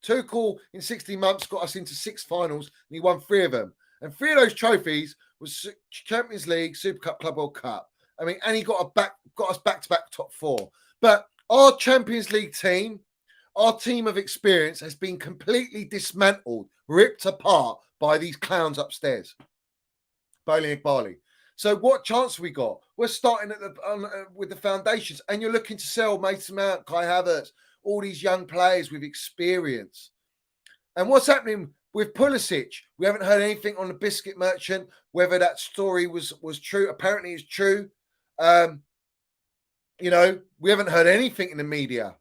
Tuchel in 16 months got us into 6 finals and he won 3 of them. And 3 of those trophies was Champions League, Super Cup, Club World Cup. I mean, and he got us back-to-back top 4. But our Champions League team, our team of experience has been completely dismantled, ripped apart by these clowns upstairs. Bowling and Barley. So what chance have we got? We're starting with the foundations, and you're looking to sell Mason Mount, Kai Havertz, all these young players with experience. And what's happening with Pulisic? We haven't heard anything on the biscuit merchant, whether that story was true. Apparently it's true. We haven't heard anything in the media.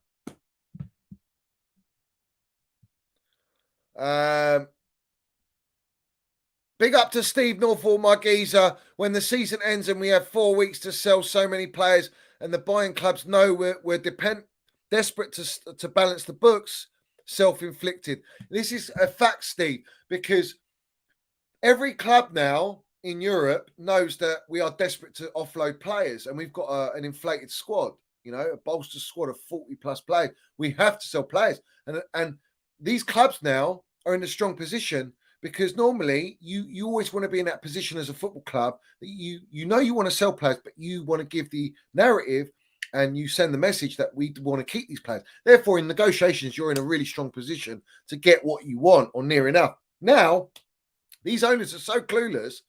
Big up to Steve Northall, my geezer. When the season ends and we have 4 weeks to sell so many players, and the buying clubs know we're desperate to balance the books, self-inflicted. This is a fact, Steve, because every club now in Europe knows that we are desperate to offload players, and we've got an inflated squad, a bolster squad of 40 plus players. We have to sell players, and these clubs now are in a strong position because normally you always want to be in that position as a football club that you want to sell players, but you want to give the narrative and you send the message that we want to keep these players. Therefore, in negotiations, you're in a really strong position to get what you want or near enough. Now, these owners are so clueless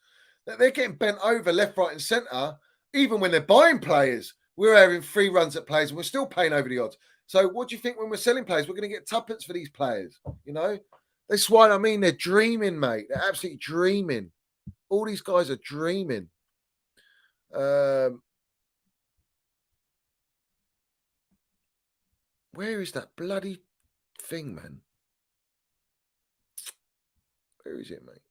that they're getting bent over left, right, and centre. Even when they're buying players, we're having 3 runs at players and we're still paying over the odds. So what do you think when we're selling players? We're going to get tuppence for these players, That's why I mean they're dreaming, mate. They're absolutely dreaming. All these guys are dreaming. Where is that bloody thing, man? Where is it, mate?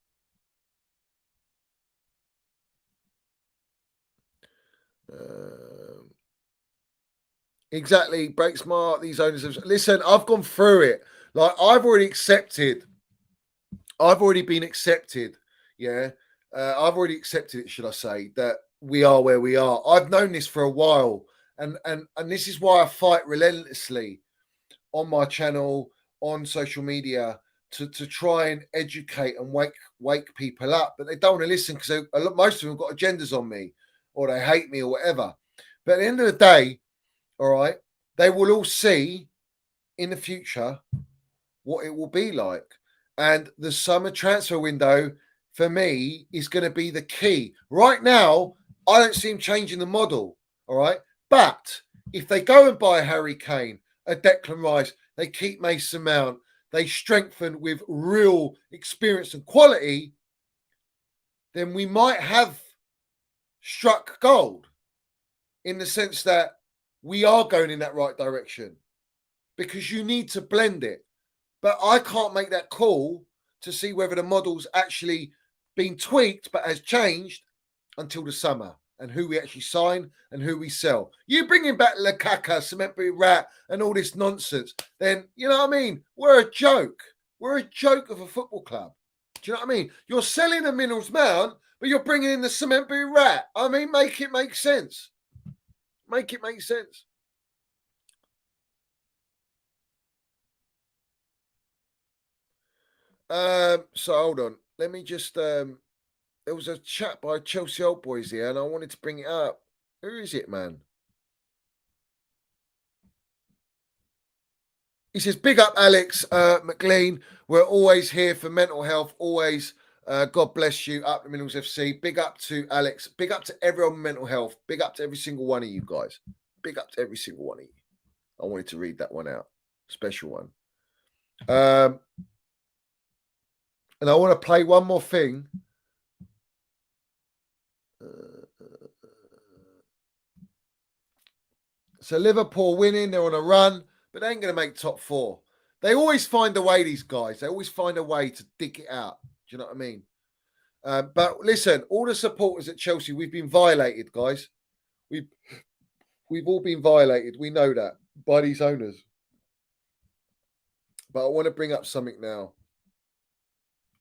Exactly. Break smart. These owners have... Listen, I've gone through it. Like, I've already been accepted. Yeah. I've already accepted it, should I say, that we are where we are. I've known this for a while. And this is why I fight relentlessly on my channel, on social media, to try and educate and wake people up. But they don't want to listen because most of them have got agendas on me or they hate me or whatever. But at the end of the day, all right, they will all see in the future what it will be like. And the summer transfer window, for me, is going to be the key. Right now, I don't see him changing the model, all right? But if they go and buy a Harry Kane, a Declan Rice, they keep Mason Mount, they strengthen with real experience and quality, then we might have struck gold in the sense that we are going in that right direction because you need to blend it. But I can't make that call to see whether the model's actually been tweaked but has changed until the summer and who we actually sign and who we sell. You bringing back Lukaku, Cement-Boot Rat and all this nonsense, then, you know what I mean? We're a joke. We're a joke of a football club. Do you know what I mean? You're selling a Minerals Mount, but you're bringing in the Cement-Boot Rat. I mean, make it make sense. Make it make sense. So hold on. Let me just. There was a chat by Chelsea Old Boys here, and I wanted to bring it up. Who is it, man? He says, "Big up, Alex McLean. We're always here for mental health. Always. God bless you. Up the Minerals FC. Big up to Alex. Big up to everyone. Mental health. Big up to every single one of you guys. Big up to every single one of you. I wanted to read that one out. Special one. And I want to play one more thing. So Liverpool winning, they're on a run, but they ain't going to make top 4. They always find a way, these guys. They always find a way to dig it out. Do you know what I mean? But listen, all the supporters at Chelsea, we've been violated, guys. We've all been violated. We know that by these owners. But I want to bring up something now.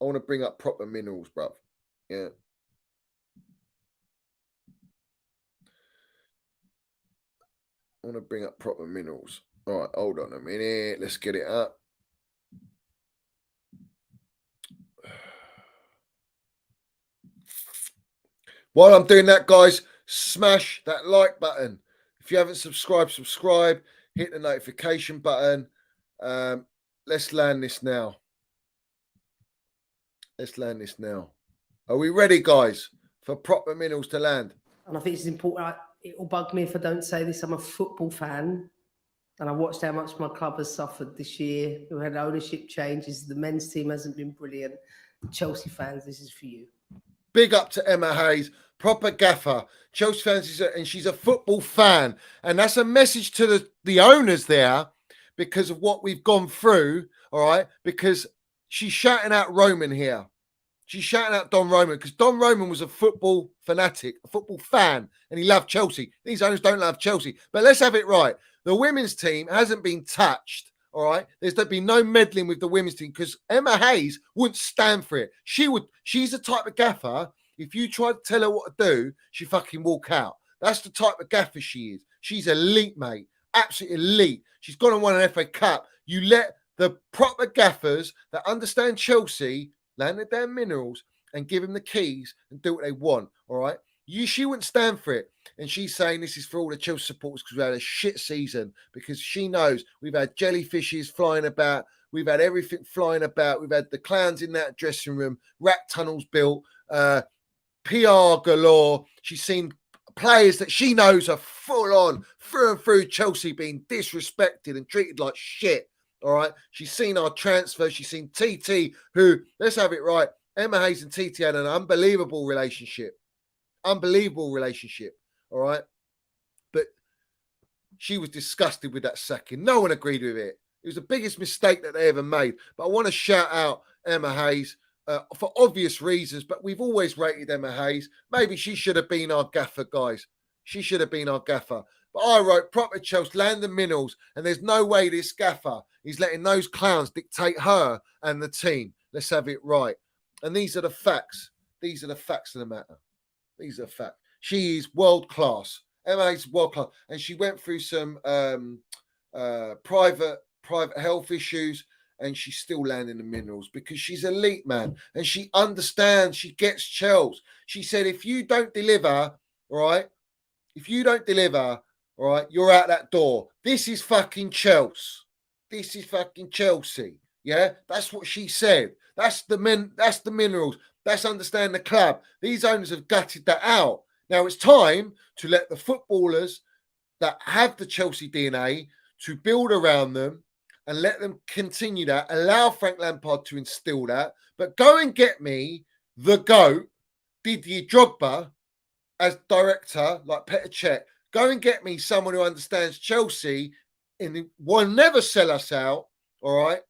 I want to bring up proper minerals, bruv. Yeah. I want to bring up proper minerals. All right, hold on a minute. Let's get it up. While I'm doing that, guys, smash that like button. If you haven't subscribed, subscribe. Hit the notification button. Let's land this now. Let's land this now. Are we ready, guys, for proper minerals to land? And I think it's important. It'll bug me if I don't say this. I'm a football fan, and I watched how much my club has suffered this year. We had ownership changes. The men's team hasn't been brilliant. Chelsea fans, this is for you. Big up to Emma Hayes, proper gaffer. Chelsea fans, and she's a football fan. And that's a message to the owners there because of what we've gone through, all right? Because she's shouting out Roman here. She's shouting out Don Roman because Don Roman was a football fanatic, a football fan, and he loved Chelsea. These owners don't love Chelsea. But let's have it right. The women's team hasn't been touched, all right? There's been no meddling with the women's team because Emma Hayes wouldn't stand for it. She's the type of gaffer, if you try to tell her what to do, she fucking walk out. That's the type of gaffer she is. She's elite, mate. Absolutely elite. She's gone and won an FA Cup. You let the proper gaffers that understand Chelsea land their damn minerals and give them the keys and do what they want, all right? She wouldn't stand for it. And she's saying this is for all the Chelsea supporters because we had a shit season because she knows we've had jellyfishes flying about. We've had everything flying about. We've had the clowns in that dressing room, rat tunnels built, PR galore. She's seen players that she knows are full on, through and through Chelsea being disrespected and treated like shit. All right. She's seen our transfer. She's seen TT, who, let's have it right. Emma Hayes and TT had an unbelievable relationship. Unbelievable relationship. All right. But she was disgusted with that sacking. No one agreed with it. It was the biggest mistake that they ever made. But I want to shout out Emma Hayes for obvious reasons. But we've always rated Emma Hayes. Maybe she should have been our gaffer, guys. She should have been our gaffer. But I wrote proper Chelsea, land the minerals, and there's no way this gaffer is letting those clowns dictate her and the team. Let's have it right. And these are the facts. These are the facts of the matter. These are the facts. She is world class. Emma is world class. And she went through some private health issues, and she's still landing the minerals because she's elite, man. And she understands, she gets Chelsea. She said, if you don't deliver, right? If you don't deliver, all right, you're out that door. This is fucking Chelsea. This is fucking Chelsea. Yeah, that's what she said. That's the minerals. That's understand the club. These owners have gutted that out. Now it's time to let the footballers that have the Chelsea DNA to build around them and let them continue that. Allow Frank Lampard to instill that. But go and get me the GOAT, Didier Drogba, as director, like Petr Cech. Go and get me someone who understands Chelsea and will never sell us out, all right?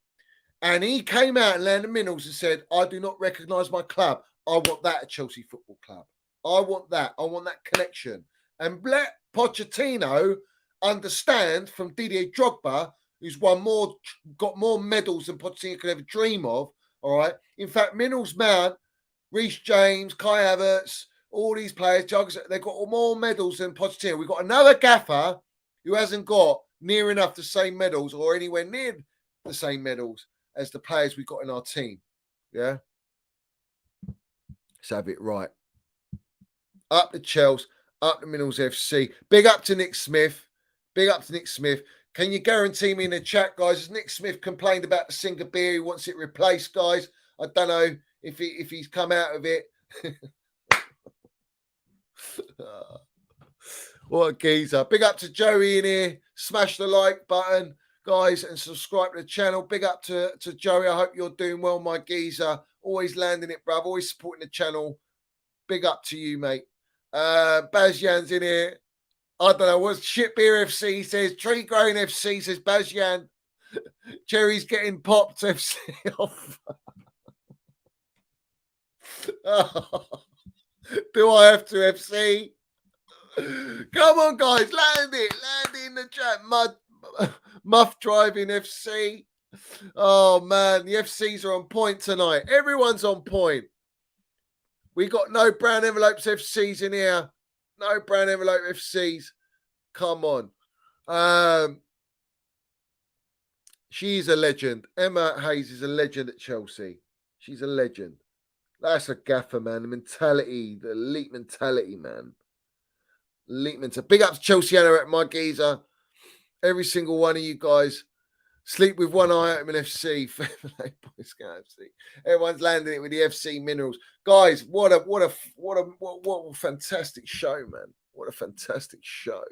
And he came out and landed minerals and said, I do not recognise my club. I want that at Chelsea Football Club. I want that. I want that connection. And let Pochettino understand from Didier Drogba, who's got more medals than Pochettino could ever dream of, all right? In fact, Minerals Mount, Reece James, Kai Havertz, all these players, they've got more medals than Pochettino. We've got another gaffer who hasn't got near enough the same medals or anywhere near the same medals as the players we've got in our team. Yeah. Let's have it right. Up the Chelsea, up the Minerals FC. Big up to Nick Smith. Big up to Nick Smith. Can you guarantee me in the chat, guys? Has Nick Smith complained about the Singer beer? He wants it replaced, guys. I don't know if he's come out of it. What a geezer. Big up to Joey in here. Smash the like button, guys, and subscribe to the channel. Big up to Joey. I hope you're doing well, my geezer. Always landing it, bruv. Always supporting the channel. Big up to you, mate. Bazjan's in here. I don't know what's Shit Beer FC says. Tree Growing FC says Bazjan. Cherry's getting popped FC off. Oh, do I have to FC? Come on, guys, land it in the chat. Muff driving FC. Oh man, the FCs are on point tonight. Everyone's on point. We got no brown envelopes FCs in here. No brown envelope FCs. Come on. She's a legend. Emma Hayes is a legend at Chelsea. She's a legend. That's a gaffer, man. The mentality, the elite mentality, man. Elite mentality. Big up to Chelseaana at my geezer. Every single one of you guys. Sleep with one eye at an FC. Everyone's landing it with the FC Minerals. Guys, what a fantastic show, man. What a fantastic show.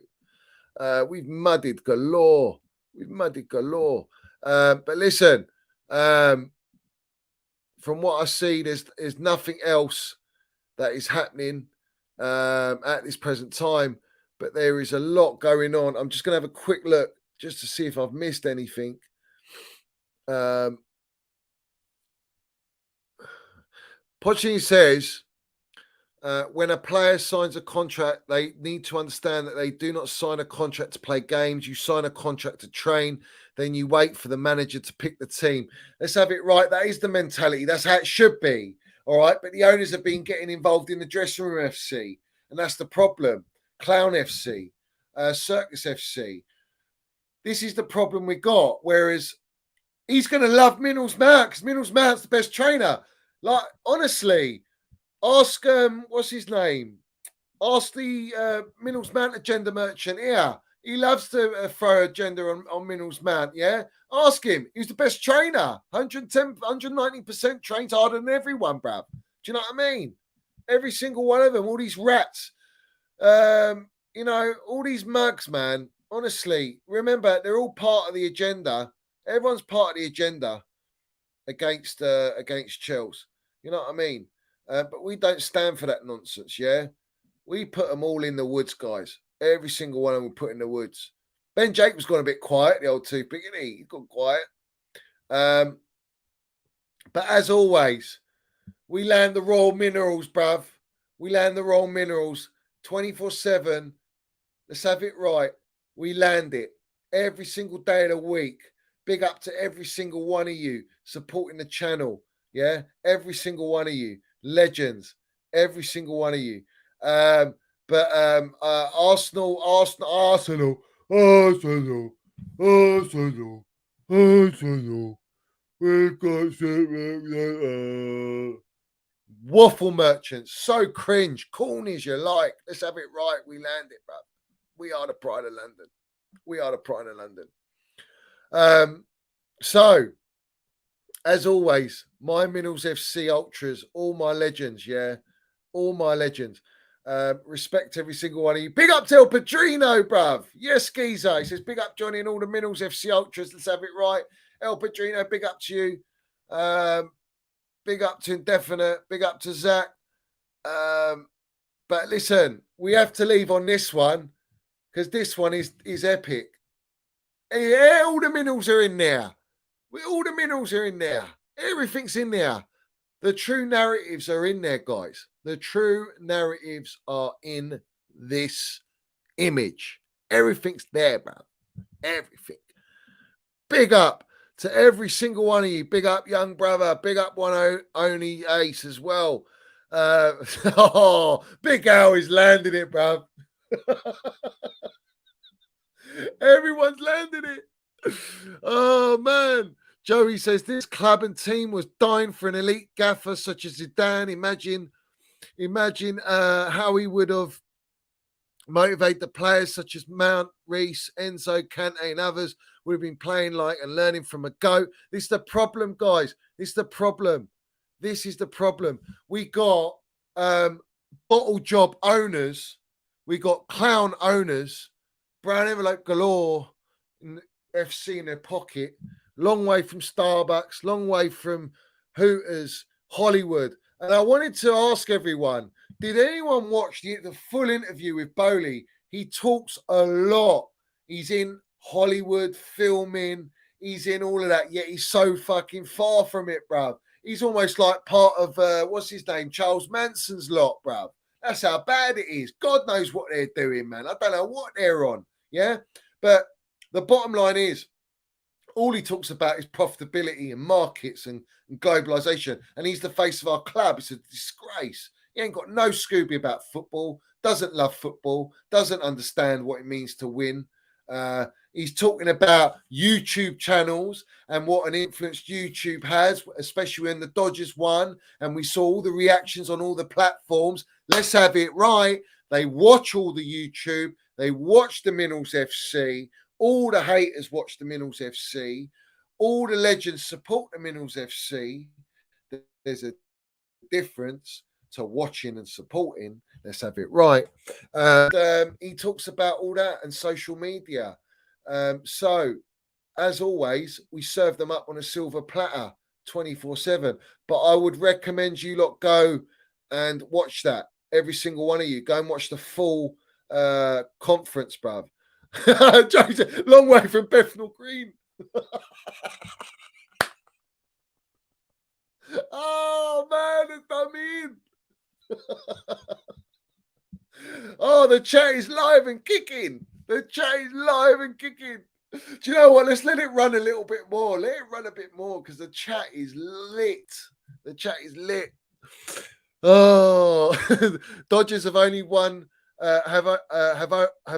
We've muddied galore. But listen, from what I see, there's nothing else that is happening at this present time. But there is a lot going on. I'm just going to have a quick look just to see if I've missed anything. Pochettino says, when a player signs a contract, they need to understand that they do not sign a contract to play games. You sign a contract to train. Then you wait for the manager to pick the team. Let's have it right. That is the mentality. That's how it should be. All right. But the owners have been getting involved in the dressing room FC. And that's the problem. Clown FC, Circus FC. This is the problem we got. Whereas he's going to love Minerals Mount because Minerals Mount's the best trainer. Like, honestly, ask, what's his name? Ask the Minerals Mount agenda merchant here. He loves to throw agenda on Minerals Mount, yeah? Ask him. He's the best trainer. 110, 190% trains harder than everyone, bruv. Do you know what I mean? Every single one of them, all these rats. You know, all these mugs, man. Honestly, remember, they're all part of the agenda. Everyone's part of the agenda against Chelsea. You know what I mean? But we don't stand for that nonsense, yeah? We put them all in the woods, guys. Every single one of them we put in the woods. Ben Jacobs gone a bit quiet, the old toothpick, isn't he? He's gone quiet. But as always, we land the Royal Minerals, bruv. We land the Royal Minerals 24/7. Let's have it right. We land it every single day of the week. Big up to every single one of you supporting the channel. Yeah, every single one of you. Legends. Every single one of you. Arsenal. We've got waffle merchants. So cringe. Corny as you like. Let's have it right. We land it, bruv. We are the pride of London. We are the pride of London. So, as always, my Minerals FC Ultras, all my legends, yeah? All my legends. Respect every single one of you. Big up to El Padrino, bruv. Yes, Geezer. He says, big up Johnny and all the Minerals FC Ultras. Let's have it right. El Padrino, big up to you. Big up to Indefinite. Big up to Zach. But listen, we have to leave on this one because this one is epic. Yeah, all the minerals are in there. All the minerals are in there. Everything's in there. The true narratives are in there, guys. The true narratives are in this image. Everything's there, bro. Everything. Big up to every single one of you. Big up, young brother. Big up only Ace as well. Big Al is landing it, bro. Everyone's landing it. Oh, man. Joey says this club and team was dying for an elite gaffer such as Zidane. Imagine how he would have motivated the players such as Mount, Reese, Enzo, Kante, and others would have been playing like and learning from a goat. This is the problem, guys. This is the problem. This is the problem. We got bottle job owners. We got clown owners. Brown envelope galore. FC in their pocket. Long way from Starbucks. Long way from Hooters, Hollywood. And I wanted to ask everyone, did anyone watch the full interview with Bowley? He talks a lot. He's in Hollywood filming. He's in all of that. Yet he's so fucking far from it, bruv. He's almost like part of, what's his name? Charles Manson's lot, bruv. That's how bad it is. God knows what they're doing, man. I don't know what they're on. Yeah. But the bottom line is, all he talks about is profitability and markets and globalization. And he's the face of our club. It's a disgrace. He ain't got no Scooby about football, doesn't love football, doesn't understand what it means to win. He's talking about YouTube channels and what an influence YouTube has, especially when the Dodgers won. And we saw all the reactions on all the platforms. Let's have it right. They watch all the YouTube. They watch the Minerals FC. All the haters watch the Minerals FC. All the legends support the Minerals FC. There's a difference to watching and supporting. Let's have it right. He talks about all that and social media. So, as always, we serve them up on a silver platter 24/7. But I would recommend you lot go and watch that. Every single one of you. Go and watch the full conference, bruv. Long way from Bethnal Green. Oh, man, it's done me in. Oh, the chat is live and kicking. The chat is live and kicking. Do you know what? Let's let it run a little bit more. Let it run a bit more because the chat is lit. The chat is lit. Oh, Dodgers have only won. Have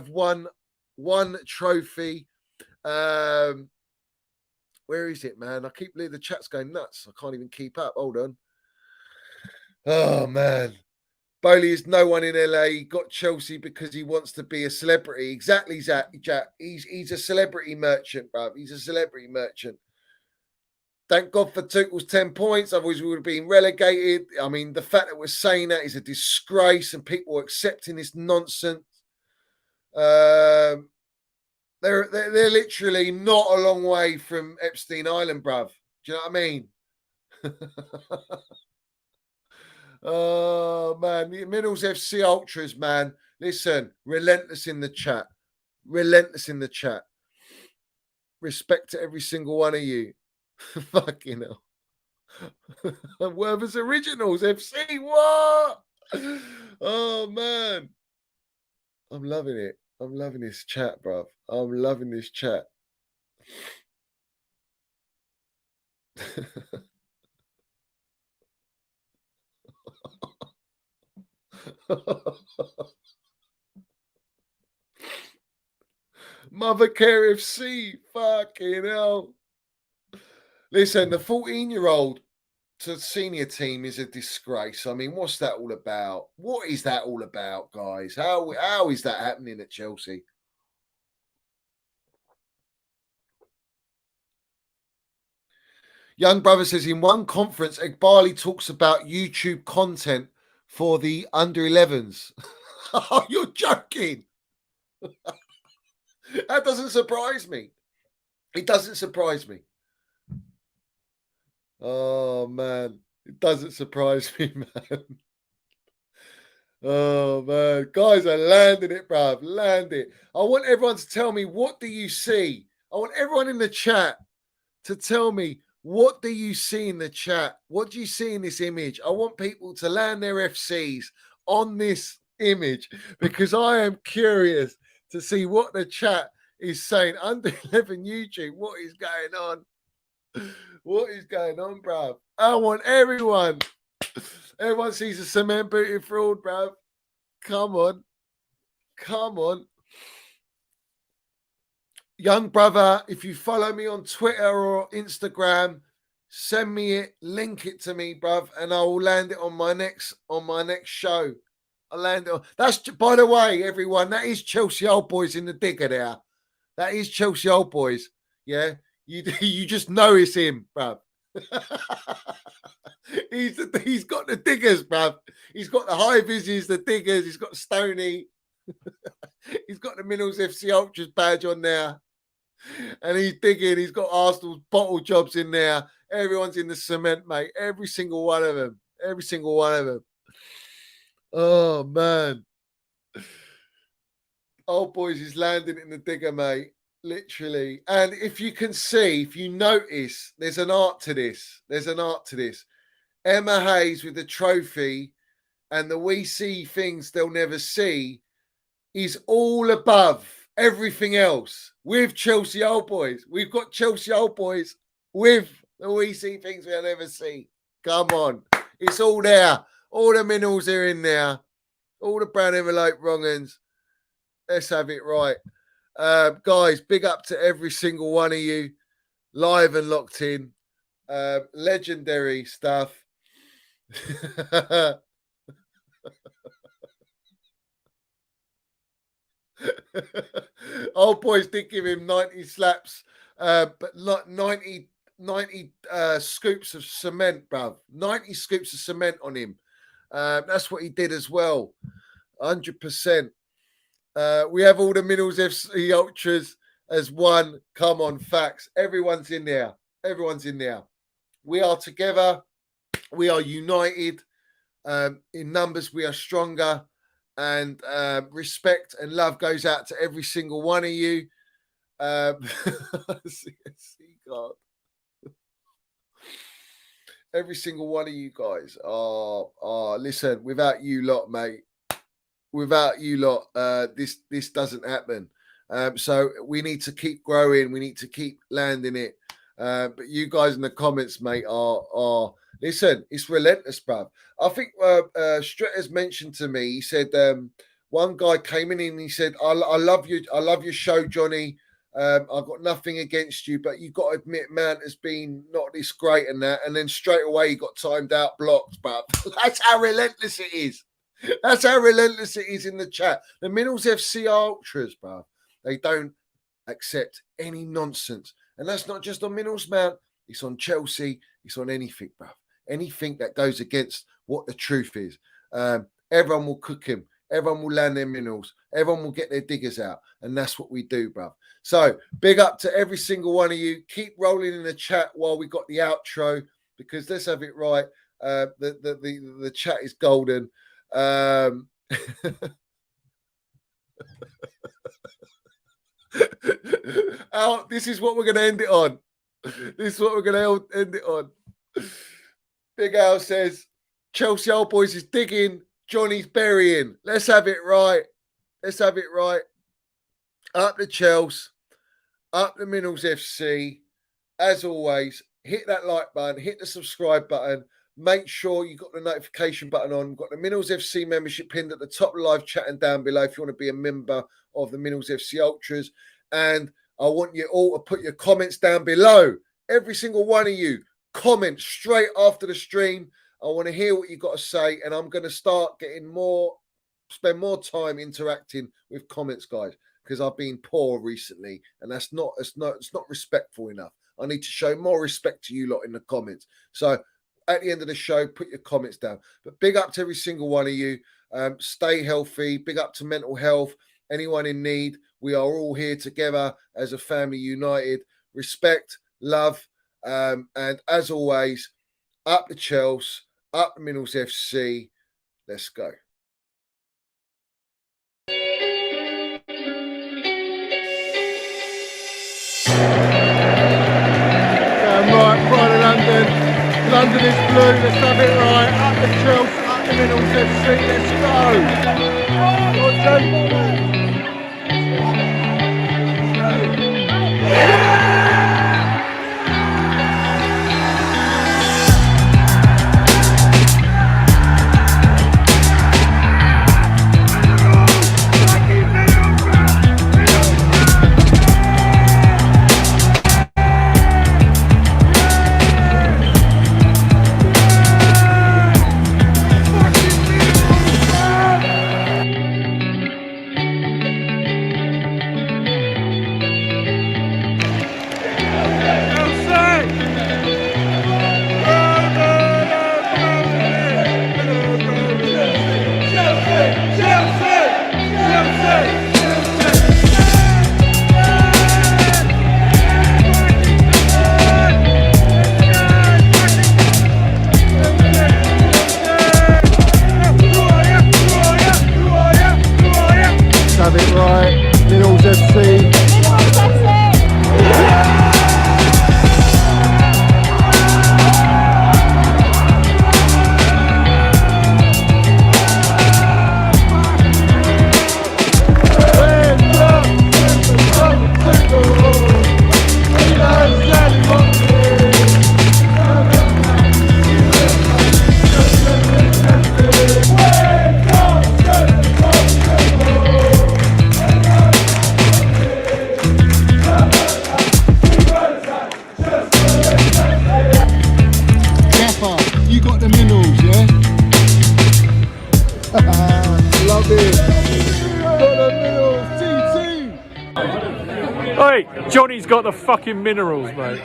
won one trophy. Where is it, man? I keep leaving the chat's going nuts. I can't even keep up. Hold on. Oh man. Bowley is no one in LA. He got Chelsea because he wants to be a celebrity. Exactly, Jack. He's a celebrity merchant, bruv. He's a celebrity merchant. Thank God for Tuchel's 10 points. Otherwise, we would have been relegated. I mean, the fact that we're saying that is a disgrace and people are accepting this nonsense. They're literally not a long way from Epstein Island, bruv. Do you know what I mean? Oh, man. The Minerals FC Ultras, man. Listen, relentless in the chat. Relentless in the chat. Respect to every single one of you. Fucking hell. Werther's Originals FC. What? Oh, man. I'm loving it. I'm loving this chat, bruv. I'm loving this chat. Mother Care FC. Fucking hell. Listen, the 14-year-old to senior team is a disgrace. I mean, what's that all about? What is that all about, guys? How is that happening at Chelsea? Young brother says in one conference, Egbali talks about YouTube content for the under 11s. Oh, you're joking. That doesn't surprise me. It doesn't surprise me. Oh, man. It doesn't surprise me, man. Oh, man. Guys are landing it, bruv. Land it. I want everyone to tell me, what do you see? I want everyone in the chat to tell me, what do you see in the chat? What do you see in this image? I want people to land their FCs on this image because I am curious to see what the chat is saying. Under 11 YouTube, what is going on? What is going on, bruv? I want everyone. Everyone sees a cement booted fraud, bruv. Come on. Come on. young brother, if you follow me on Twitter or Instagram, send me it, link it to me, bruv, and I will land it on my next show. I'll land it on. That's, by the way, everyone, that is Chelsea Old Boys in the digger there. That is Chelsea Old Boys. Yeah, you just know it's him, bruv. He's got the diggers, bruv. He's got the high vises, the diggers. He's got Stoney. He's got the Minerals FC Ultras badge on there, and he's digging. He's got Arsenal's bottle jobs in there. Everyone's in the cement, mate. Every single one of them. Every single one of them. Oh man, Old Boys is landing in the digger, mate. Literally. And if you can see, if you notice, there's an art to this. There's an art to this. Emma Hayes with the trophy and the we see things they'll never see is all above everything else with Chelsea Old Boys. We've got Chelsea Old Boys with the we see things we'll never see. Come on. It's all there. All the minerals are in there. All the brown envelope wrong-uns. Let's have it right. Guys, big up to every single one of you. Live and locked in. Legendary stuff. Old Boys did give him 90 slaps, but not 90 scoops of cement, bruv. 90 scoops of cement on him. That's what he did as well. 100%. We have all the Minerals FC Ultras as one. Come on, facts. Everyone's in there. Everyone's in there. We are together. We are united. In numbers, we are stronger. And respect and love goes out to every single one of you. Every single one of you guys. Listen, without you lot, mate. Without you lot, this doesn't happen. So we need to keep growing. We need to keep landing it. But you guys in the comments, mate, are listen, it's relentless, bruv. I think Stretter's mentioned to me, he said, one guy came in and he said, I love you. I love your show, Johnny. I've got nothing against you, but you've got to admit, man, has been not this great and that. And then straight away he got timed out, blocked, bruv. That's how relentless it is. That's how relentless it is in the chat. The Minerals FC Ultras, bruv. They don't accept any nonsense. And that's not just on Minerals, man. It's on Chelsea. It's on anything, bruv. Anything that goes against what the truth is. Everyone will cook him. Everyone will land their minerals. Everyone will get their diggers out. And that's what we do, bruv. So big up to every single one of you. Keep rolling in the chat while we got the outro, because let's have it right. The chat is golden. This is what we're going to end it on. This is what we're going to end it on. Big Al says, Chelsea Old Boys is digging, Johnny's burying. Let's have it right. Let's have it right. Up the Chelsea, up the Minerals FC. As always, hit that like button, hit the subscribe button. Make sure you got the notification button on. We've got the Minerals FC membership pinned at the top of the live chat and down below if you want to be a member of the Minerals FC Ultras. And I want you all to put your comments down below. Every single one of you, comment straight after the stream. I want to hear what you got to say, and I'm going to start spend more time interacting with comments, guys, because I've been poor recently, and it's not respectful enough. I need to show more respect to you lot in the comments. So at the end of the show, put your comments down. But big up to every single one of you. Stay healthy. Big up to mental health. Anyone in need, we are all here together as a family united. Respect, love, and as always, up the Chelsea, up the Minerals FC. Let's go. Right, Pride of London. London is blue, let's have it right. Up the Chelsea, up the Minerals FC, let's go. have it right. Minerals FC. You got the minerals, yeah? Love it. Got the minerals, TT. Oi, Johnny's got the fucking minerals, mate.